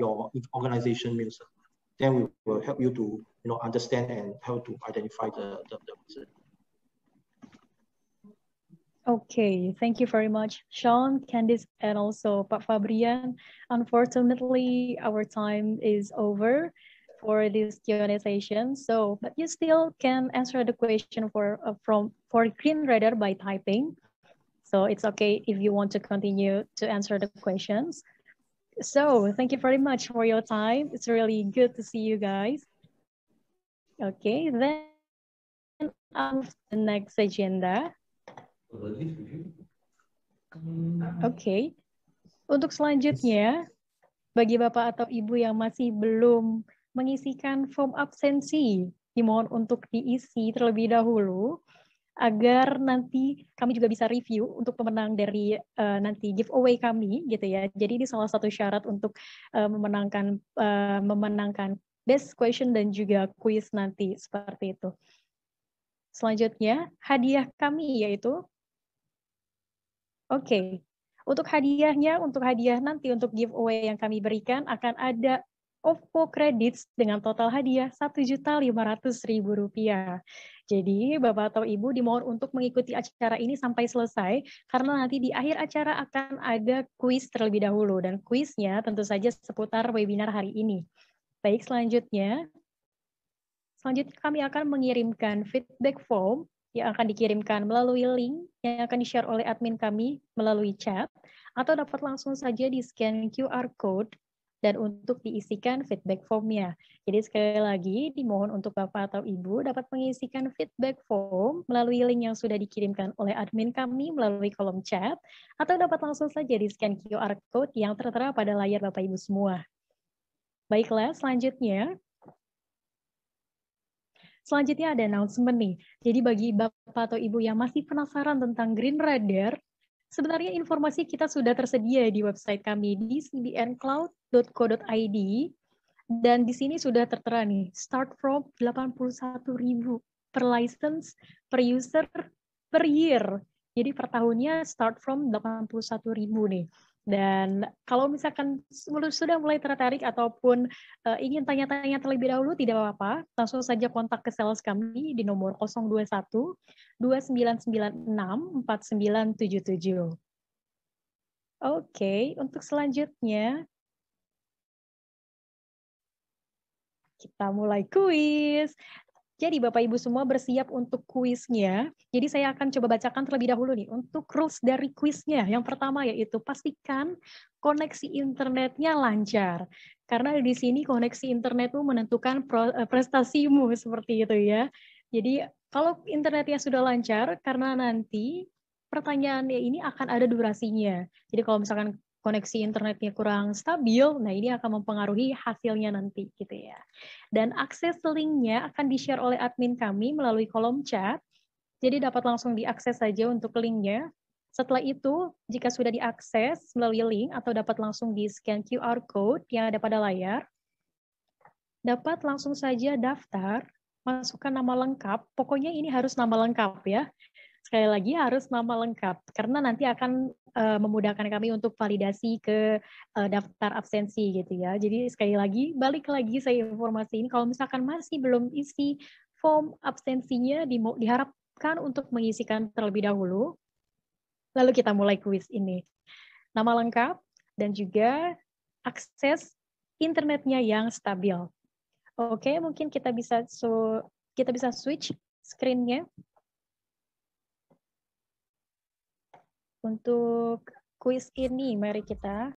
organization mail server. Then we will help you to understand and help to identify the reason. Okay, thank you very much, Sean, Candice, and also Pak Fabrian. Unfortunately, our time is over for this Q&A session. So, but you still can answer the question for GreenRadar by typing. So it's okay if you want to continue to answer the questions. So thank you very much for your time. It's really good to see you guys. Okay, then the next agenda. Oke, untuk selanjutnya, bagi Bapak atau Ibu yang masih belum mengisikan form absensi, dimohon untuk diisi terlebih dahulu, agar nanti kami juga bisa review untuk pemenang dari nanti giveaway kami, gitu ya. Jadi ini salah satu syarat untuk memenangkan best question dan juga quiz nanti, seperti itu. Selanjutnya, hadiah kami yaitu untuk hadiahnya, untuk hadiah nanti untuk giveaway yang kami berikan akan ada OVO Credits dengan total hadiah Rp1.500.000. Jadi Bapak atau Ibu dimohon untuk mengikuti acara ini sampai selesai karena nanti di akhir acara akan ada kuis terlebih dahulu dan kuisnya tentu saja seputar webinar hari ini. Baik, selanjutnya kami akan mengirimkan feedback form yang akan dikirimkan melalui link yang akan di-share oleh admin kami melalui chat, atau dapat langsung saja di-scan QR code dan untuk diisikan feedback formnya. Jadi sekali lagi, dimohon untuk Bapak atau Ibu dapat mengisikan feedback form melalui link yang sudah dikirimkan oleh admin kami melalui kolom chat, atau dapat langsung saja di-scan QR code yang tertera pada layar Bapak Ibu semua. Baiklah, selanjutnya ada announcement nih. Jadi bagi Bapak atau Ibu yang masih penasaran tentang GreenRadar, sebenarnya informasi kita sudah tersedia di website kami di cbncloud.co.id dan di sini sudah tertera nih, start from 81.000 per license, per user, per year. Jadi per tahunnya start from 81.000 nih. Dan kalau misalkan sudah mulai tertarik ataupun ingin tanya-tanya terlebih dahulu, tidak apa-apa, langsung saja kontak ke sales kami di nomor 021 2996 4977. Oke, untuk selanjutnya kita mulai kuis. Jadi Bapak Ibu semua bersiap untuk kuisnya. Jadi saya akan coba bacakan terlebih dahulu nih untuk rules dari kuisnya. Yang pertama yaitu pastikan koneksi internetnya lancar. Karena di sini koneksi internet itu menentukan prestasimu seperti itu ya. Jadi kalau internetnya sudah lancar, karena nanti pertanyaannya ini akan ada durasinya. Jadi kalau misalkan koneksi internetnya kurang stabil, nah ini akan mempengaruhi hasilnya nanti gitu ya. Dan akses linknya akan di-share oleh admin kami melalui kolom chat, jadi dapat langsung diakses saja untuk linknya. Setelah itu, jika sudah diakses melalui link atau dapat langsung di-scan QR code yang ada pada layar, dapat langsung saja daftar, masukkan nama lengkap, pokoknya ini harus nama lengkap ya. Sekali lagi harus nama lengkap, karena nanti akan memudahkan kami untuk validasi ke daftar absensi gitu ya. Jadi sekali lagi, balik lagi saya informasiin, kalau misalkan masih belum isi form absensinya, diharapkan untuk mengisikan terlebih dahulu, lalu kita mulai kuis ini. Nama lengkap dan juga akses internetnya yang stabil. Oke, mungkin kita bisa switch screen-nya. Untuk kuis ini, mari kita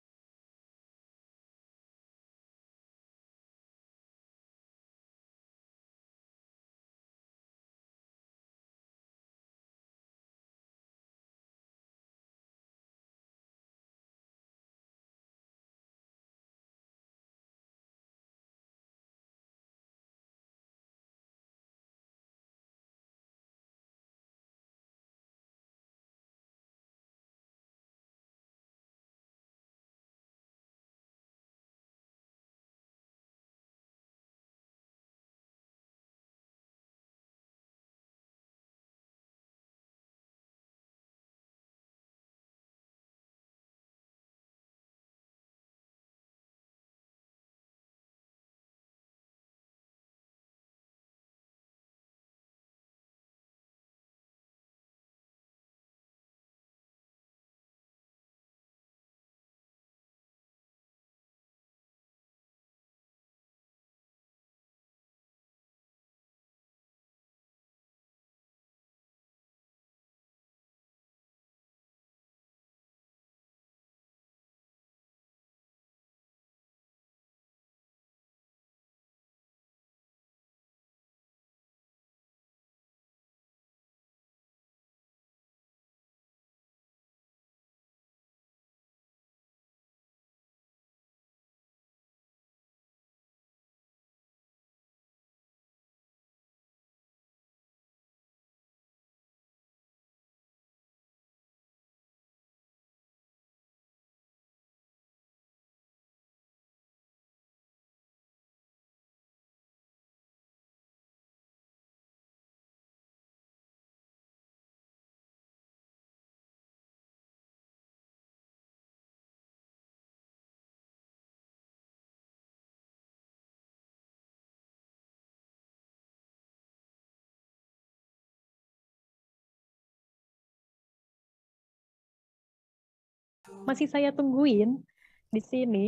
masih saya tungguin di sini.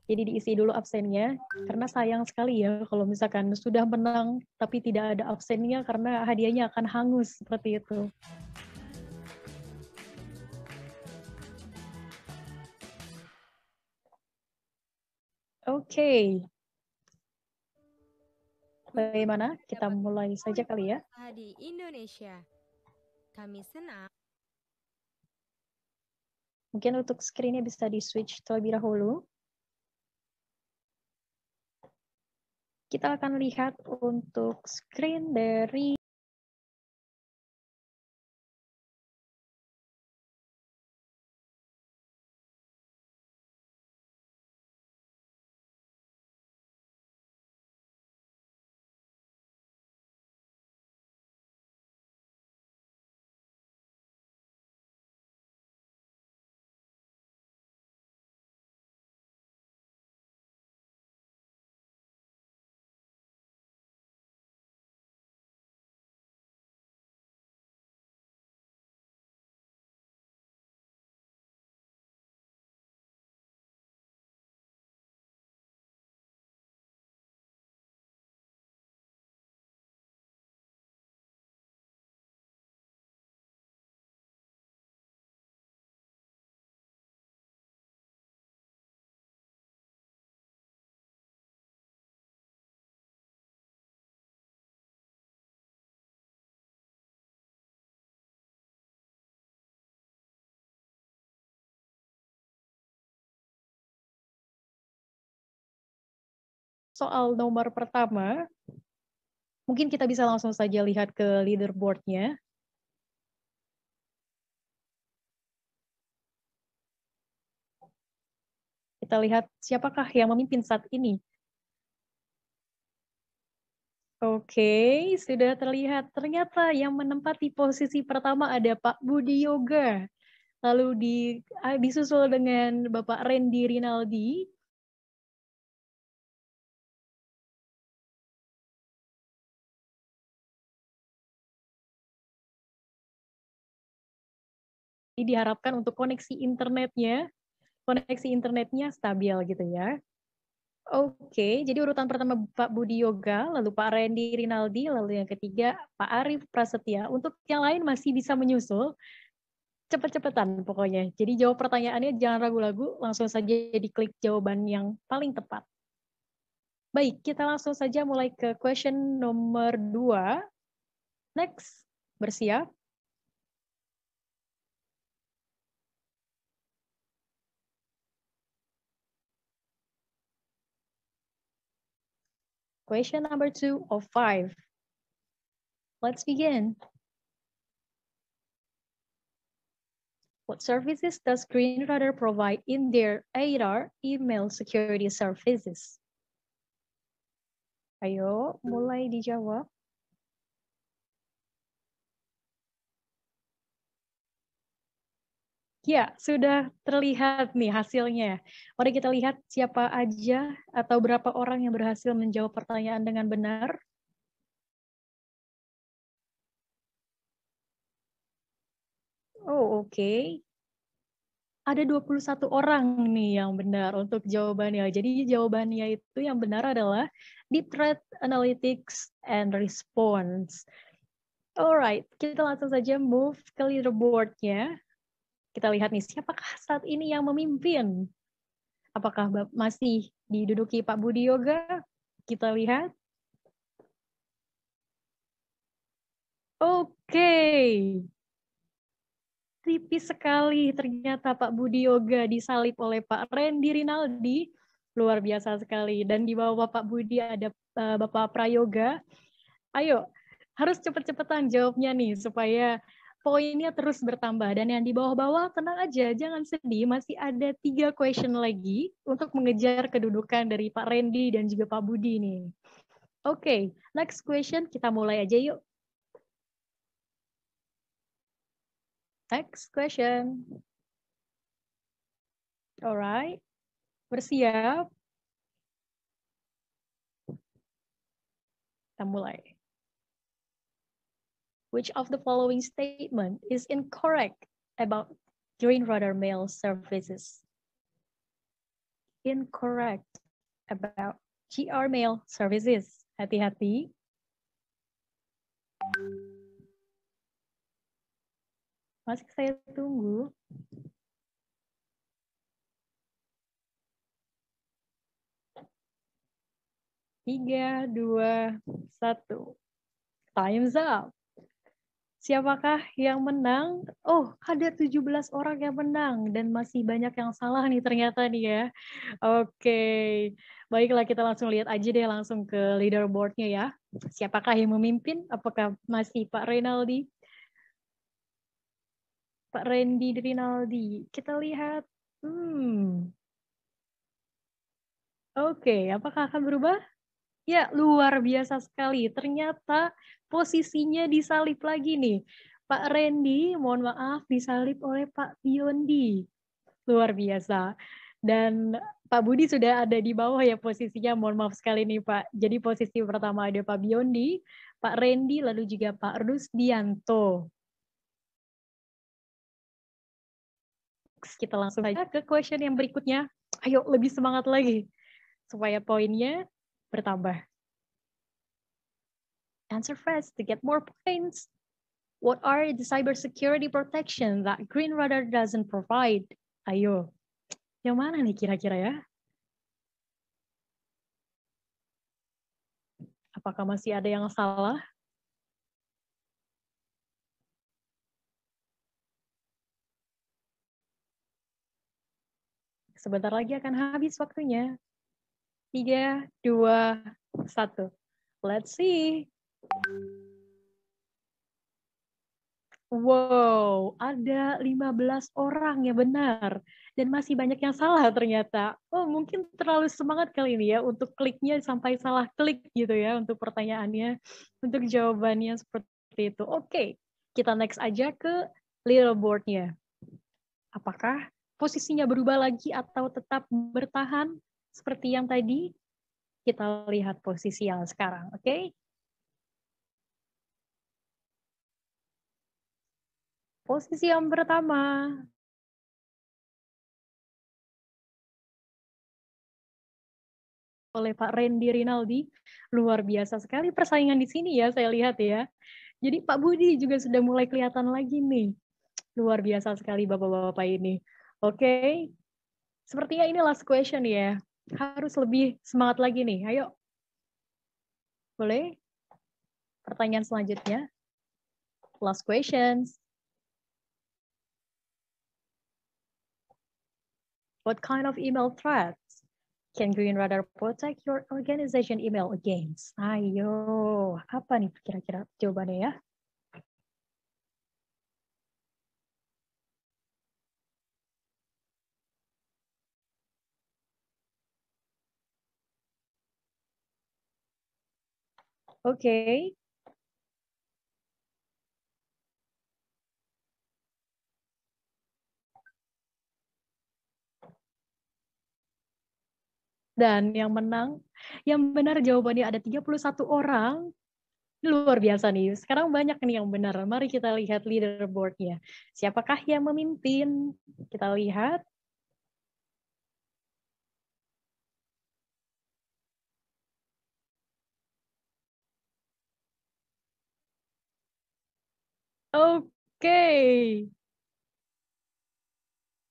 Jadi diisi dulu absennya, karena sayang sekali ya kalau misalkan sudah menang tapi tidak ada absennya karena hadiahnya akan hangus seperti itu. Oke. Bagaimana? Kita mulai saja kali ya. Di Indonesia. Kami senang. Mungkin untuk screen-nya bisa di-switch terlebih dahulu. Kita akan lihat untuk screen dari soal nomor pertama, mungkin kita bisa langsung saja lihat ke leaderboard-nya. Kita lihat siapakah yang memimpin saat ini. Oke, sudah terlihat. Ternyata yang menempati posisi pertama ada Pak Budi Yoga. Lalu disusul dengan Bapak Randy Rinaldi. Diharapkan untuk koneksi internetnya stabil gitu ya. Oke, jadi urutan pertama Pak Budi Yoga, lalu Pak Randy Rinaldi, lalu yang ketiga Pak Arief Prasetya. Untuk yang lain masih bisa menyusul, cepet-cepetan pokoknya. Jadi jawab pertanyaannya jangan ragu-ragu, langsung saja diklik jawaban yang paling tepat. Baik, kita langsung saja mulai ke question nomor 2. Next, bersiap. Question number 2 of 5. Let's begin. What services does GreenRudder provide in their ADAR email security services? Ayo, mulai dijawab. Ya, sudah terlihat nih hasilnya. Mari kita lihat siapa aja atau berapa orang yang berhasil menjawab pertanyaan dengan benar. Oh, oke. Ada 21 orang nih yang benar untuk jawabannya. Jadi jawabannya itu yang benar adalah Deep Threat Analytics and Response. Alright, kita langsung saja move ke leaderboard-nya. Kita lihat nih, siapakah saat ini yang memimpin? Apakah masih diduduki Pak Budi Yoga? Kita lihat. Oke. Tipis sekali ternyata Pak Budi Yoga disalip oleh Pak Randy Rinaldi. Luar biasa sekali. Dan di bawah Pak Budi ada Bapak Prayoga. Ayo, harus cepet-cepetan jawabnya nih supaya poinnya terus bertambah. Dan yang di bawah-bawah tenang aja, jangan sedih. Masih ada 3 question lagi untuk mengejar kedudukan dari Pak Randy dan juga Pak Budi nih. Oke, next question kita mulai aja yuk. Next question. Alright, bersiap. Kita mulai. Which of the following statement is incorrect about Green Radar Mail Services. Incorrect about GR Mail Services. Hati-hati. Masih saya tunggu. Tiga, dua, satu. Time's up. Siapakah yang menang? Oh, ada 17 orang yang menang dan masih banyak yang salah nih ternyata nih ya. Oke, baiklah kita langsung lihat aja deh langsung ke leaderboardnya ya. Siapakah yang memimpin? Apakah masih Pak Renaldi? Pak Randy Rinaldi. Kita lihat. Oke, apakah akan berubah? Ya, luar biasa sekali. Ternyata posisinya disalip lagi nih. Pak Randy, mohon maaf, disalip oleh Pak Biondi. Luar biasa. Dan Pak Budi sudah ada di bawah ya posisinya. Mohon maaf sekali nih Pak. Jadi posisi pertama ada Pak Biondi, Pak Randy, lalu juga Pak Rusdianto. Kita langsung saja ke question yang berikutnya. Ayo lebih semangat lagi. Supaya poinnya bertambah. Answer fast to get more points. What are the cybersecurity protection that Green Radar doesn't provide? Ayo, yang mana nih kira-kira ya? Apakah masih ada yang salah? Sebentar lagi akan habis waktunya. 3, 2, 1. Let's see. Wow, ada 15 orang yang benar. Dan masih banyak yang salah ternyata. Oh, mungkin terlalu semangat kali ini ya untuk kliknya sampai salah klik gitu ya untuk pertanyaannya, untuk jawabannya seperti itu. Oke, kita next aja ke leaderboard-nya. Apakah posisinya berubah lagi atau tetap bertahan seperti yang tadi? Kita lihat posisi yang sekarang, oke? Posisi yang pertama. Oleh Pak Randy Rinaldi. Luar biasa sekali persaingan di sini ya, saya lihat ya. Jadi Pak Budi juga sudah mulai kelihatan lagi nih. Luar biasa sekali Bapak-Bapak ini. Oke. Sepertinya ini last question ya. Harus lebih semangat lagi nih. Ayo. Boleh? Pertanyaan selanjutnya. Last questions. What kind of email threats can Green Radar protect your organization email against? Ayo, apa nih kira-kira jawabannya ya? Oke. Dan yang menang, yang benar jawabannya ada 31 orang. Luar biasa nih. Sekarang banyak nih yang benar. Mari kita lihat leaderboard-nya. Siapakah yang memimpin? Kita lihat. Oke.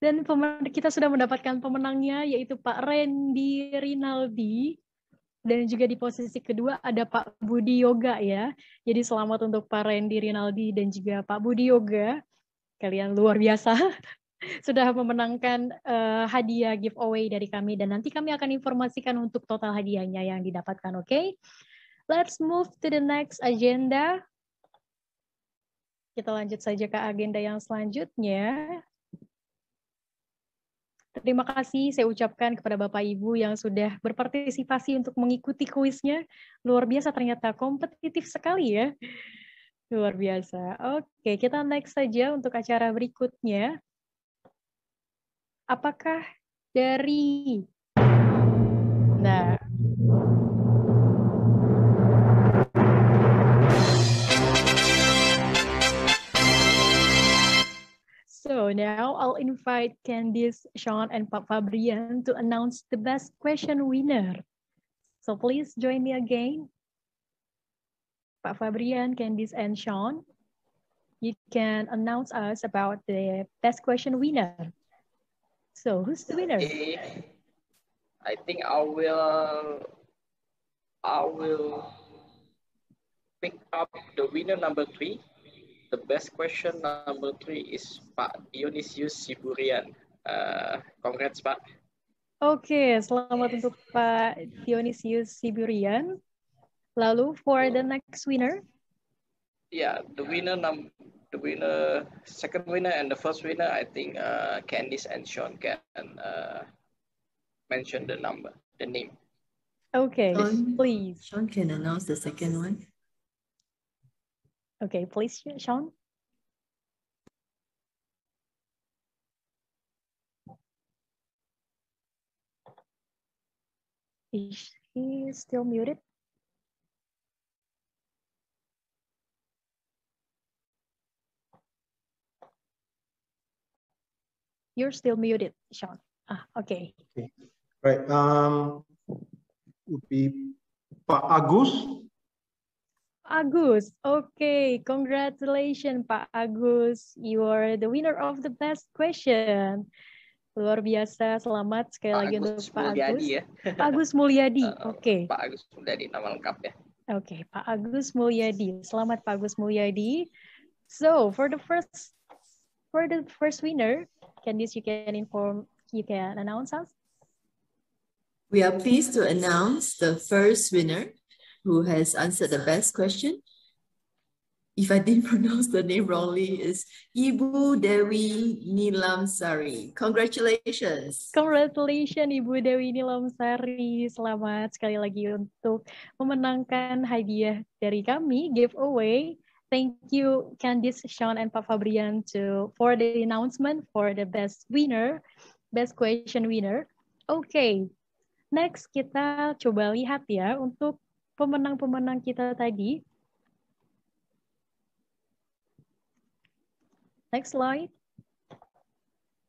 Dan kita sudah mendapatkan pemenangnya, yaitu Pak Randy Rinaldi. Dan juga di posisi kedua ada Pak Budi Yoga ya. Jadi selamat untuk Pak Randy Rinaldi dan juga Pak Budi Yoga. Kalian luar biasa. Sudah memenangkan hadiah giveaway dari kami. Dan nanti kami akan informasikan untuk total hadiahnya yang didapatkan, oke? Let's move to the next agenda. Kita lanjut saja ke agenda yang selanjutnya. Terima kasih saya ucapkan kepada Bapak Ibu yang sudah berpartisipasi untuk mengikuti kuisnya. Luar biasa ternyata, kompetitif sekali ya. Luar biasa. Oke, kita next saja untuk acara berikutnya. Apakah dari... Nah... So now I'll invite Candice, Sean, and Pak Fabrian to announce the best question winner. So please join me again. Pak Fabrian, Candice, and Sean, you can announce us about the best question winner. So who's the winner? Okay. I think I will pick up the winner number 3. The best question number 3 is Pak Dionysius Siburian. Congrats, Pak. Oke, selamat untuk Pak Dionysius Siburian. Lalu for the next winner? Yeah, the second winner and the first winner, I think Candice and Sean can mention the name. Okay, please. Sean can announce the second one. Okay, please, Sean. Is he still muted? You're still muted, Sean. Okay. Right. Would be Pak Agus. Agus, okay, congratulations Pak Agus, you are the winner of the best question. Luar biasa, selamat sekali lagi untuk Pak Agus. Ya? Pak Agus Mulyadi, oke. Pak Agus Mulyadi, nama lengkap ya. Oke, Pak Agus Mulyadi, selamat Pak Agus Mulyadi. So for the first winner, Candice, you can announce us. We are pleased to announce the first winner who has answered the best question. If I didn't pronounce the name wrongly, is Ibu Dewi Nilamsari. Congratulations. Congratulations Ibu Dewi Nilamsari. Selamat sekali lagi untuk memenangkan hadiah dari kami, giveaway. Thank you Candice, Sean, and Pak Fabrian for the announcement for the best question winner. Okay, next kita coba lihat ya untuk pemenang-pemenang kita tadi. Next slide.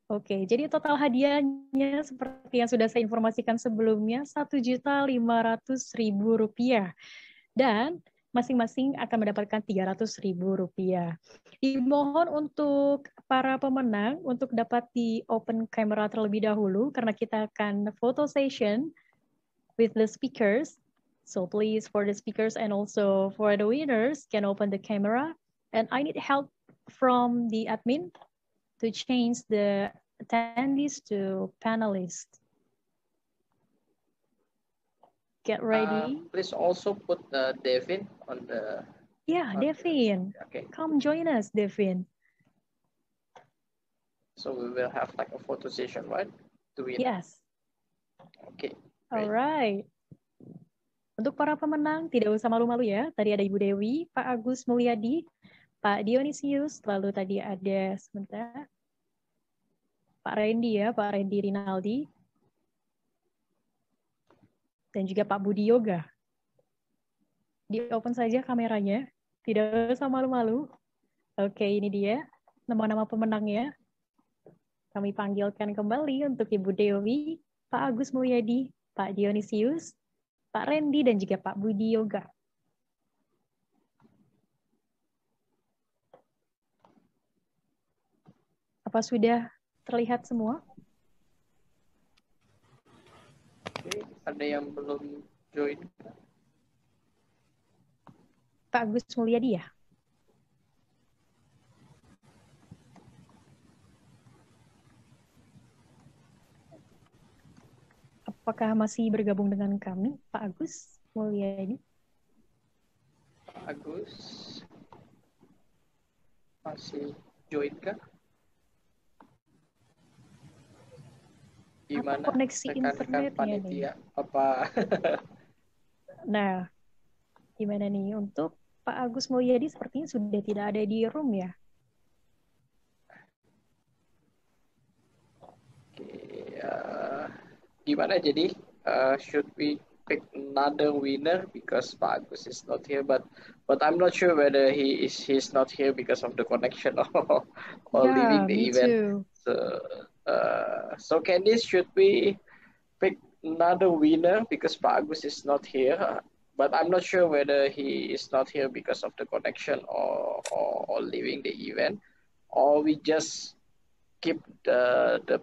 Oke, jadi total hadiahnya seperti yang sudah saya informasikan sebelumnya, Rp1.500.000. Dan masing-masing akan mendapatkan Rp300.000. Dimohon untuk para pemenang untuk dapat di open camera terlebih dahulu, karena kita akan photo session with the speakers. So please, for the speakers and also for the winners, can open the camera. And I need help from the admin to change the attendees to panelists. Get ready. Please also put Devin on the... Yeah, Devin. Okay. Come join us, Devin. So we will have like a photo session, right? Yes. Okay. All right. Untuk para pemenang, tidak usah malu-malu ya. Tadi ada Ibu Dewi, Pak Agus Mulyadi, Pak Dionysius, lalu tadi ada sebentar Pak Randy ya, Pak Randy Rinaldi, dan juga Pak Budi Yoga. Di open saja kameranya, tidak usah malu-malu. Oke, ini dia nama-nama pemenangnya. Kami panggilkan kembali untuk Ibu Dewi, Pak Agus Mulyadi, Pak Dionysius, Pak Randy, dan juga Pak Budi Yoga. Apa sudah terlihat semua? Oke, ada yang belum join? Pak Agus Mulyadi ya? Apakah masih bergabung dengan kami, Pak Agus Mulyadi? Pak Agus masih join kah? Gimana? Apa koneksi internetnya panitia? nih? Apa? Nah, gimana nih untuk Pak Agus Mulyadi sepertinya sudah tidak ada di room ya? Oke, gimana jadi? Should we pick another winner because Pak Agus is not here, but I'm not sure whether he's not here because of the connection or leaving the event. Too. So Candice, should we pick another winner because Pak Agus is not here? But I'm not sure whether he is not here because of the connection or leaving the event, or we just keep the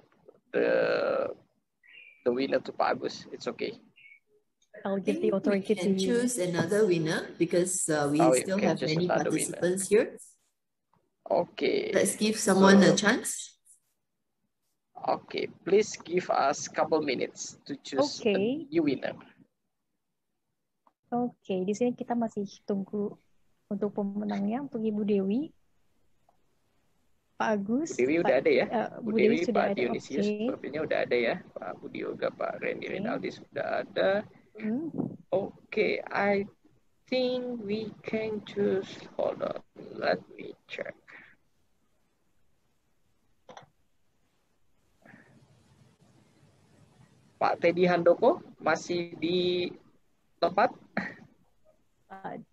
winner to Pak Agus. It's okay. I'll give the authority to you. Choose another winner because we still have many participants here. Okay. Let's give someone a chance. Okay, please give us a couple minutes to choose a new winner. Oke, di sini kita masih tunggu untuk pemenangnya, untuk Ibu Dewi, Pak Agus. Bu Dewi udah ada ya? Bu Dewi sudah Pak ada. Dionysius sepertinya udah ada ya. Pak Budi Yoga, Pak Randy Rinaldi sudah ada. Oke, I think we can choose. Hold on, let me check. Pak Teddy Handoko masih di tempat?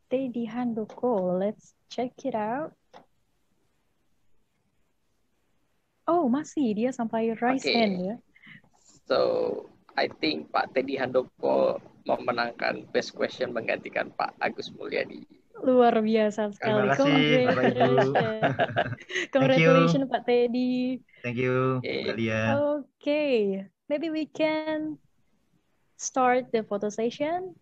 Teddy Handoko, let's check it out. Oh, masih dia sampai raise hand ya. So, I think Pak Teddy Handoko memenangkan best question menggantikan Pak Agus Mulyadi. Luar biasa sekali. Terima kasih, Bapak Ibu. Congratulations Pak Teddy. Thank you, Alia. Okay, maybe we can start the photo session.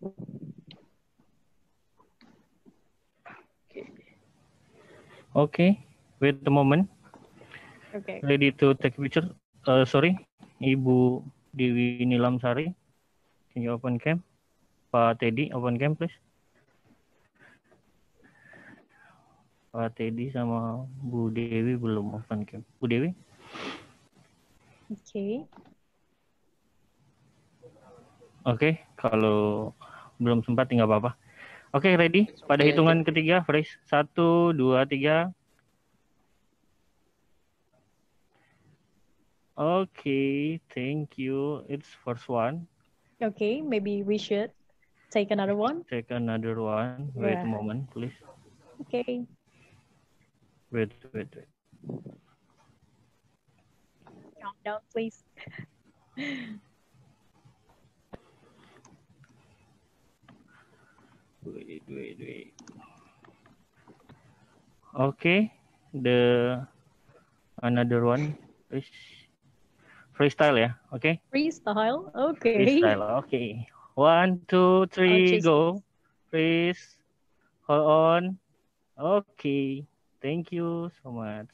Okay, wait a moment. Okay. Ready to take picture? Sorry, Ibu Dewi Nilamsari. Can you open cam? Pak Teddy, open cam please. Pak Teddy sama Bu Dewi belum open cam. Bu Dewi? Okay. Oke, kalau belum sempat nggak apa-apa. Oke, ready? Pada hitungan ketiga, fresh. 1, 2, 3. Okay, thank you. It's first one. Okay, maybe we should take another one. Take another one. Wait a moment, please. Okay. Wait. Countdown, please. Wait. Okay, another one, please. Freestyle ya, okay? Freestyle, okay. Freestyle, okay. 1, 2, 3, go. Please, hold on. Okay, thank you so much.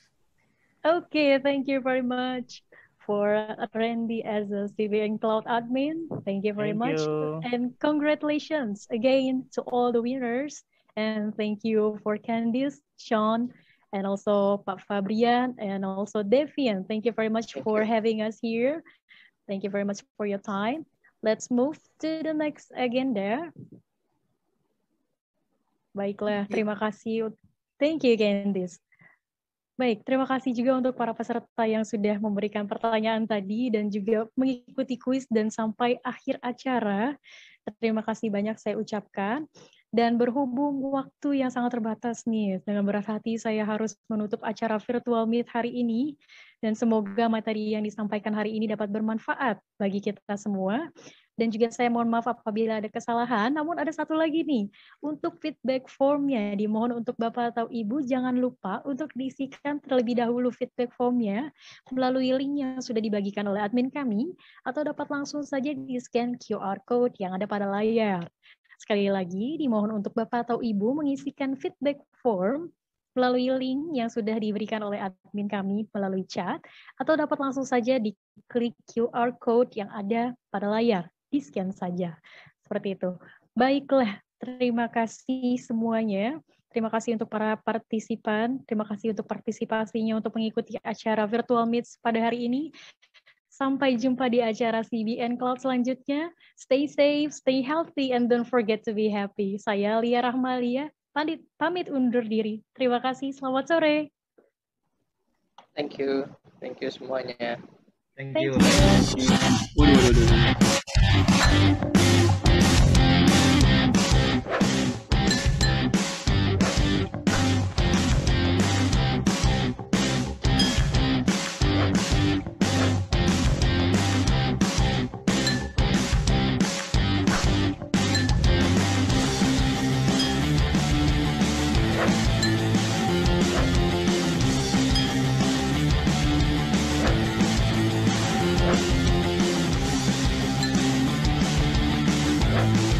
Okay, thank you very much for Randy as a CBN Cloud admin. Thank you very much. And congratulations again to all the winners. And thank you for Candice, Sean, and also Pak Fabrian, and also Devian. Thank you very much for having us here. Thank you very much for your time. Let's move to the next agenda. Baiklah, terima kasih. Thank you, Candice. Baik, terima kasih juga untuk para peserta yang sudah memberikan pertanyaan tadi dan juga mengikuti kuis dan sampai akhir acara. Terima kasih banyak saya ucapkan. Dan berhubung waktu yang sangat terbatas nih, dengan berat hati saya harus menutup acara virtual meet hari ini. Dan semoga materi yang disampaikan hari ini dapat bermanfaat bagi kita semua. Dan juga saya mohon maaf apabila ada kesalahan, namun ada satu lagi nih, untuk feedback formnya, dimohon untuk Bapak atau Ibu jangan lupa untuk diisikan terlebih dahulu feedback formnya melalui link yang sudah dibagikan oleh admin kami, atau dapat langsung saja di-scan QR code yang ada pada layar. Sekali lagi, dimohon untuk Bapak atau Ibu mengisikan feedback form melalui link yang sudah diberikan oleh admin kami melalui chat, atau dapat langsung saja diklik QR code yang ada pada layar. Di-scan saja. Seperti itu. Baiklah, terima kasih semuanya. Terima kasih untuk para partisipan. Terima kasih untuk partisipasinya untuk mengikuti acara Virtual Meets pada hari ini. Sampai jumpa di acara CBN Cloud selanjutnya. Stay safe, stay healthy, and don't forget to be happy. Saya Lia Rahmalia, pamit undur diri. Terima kasih, selamat sore. Thank you semuanya. Thank you. Bye.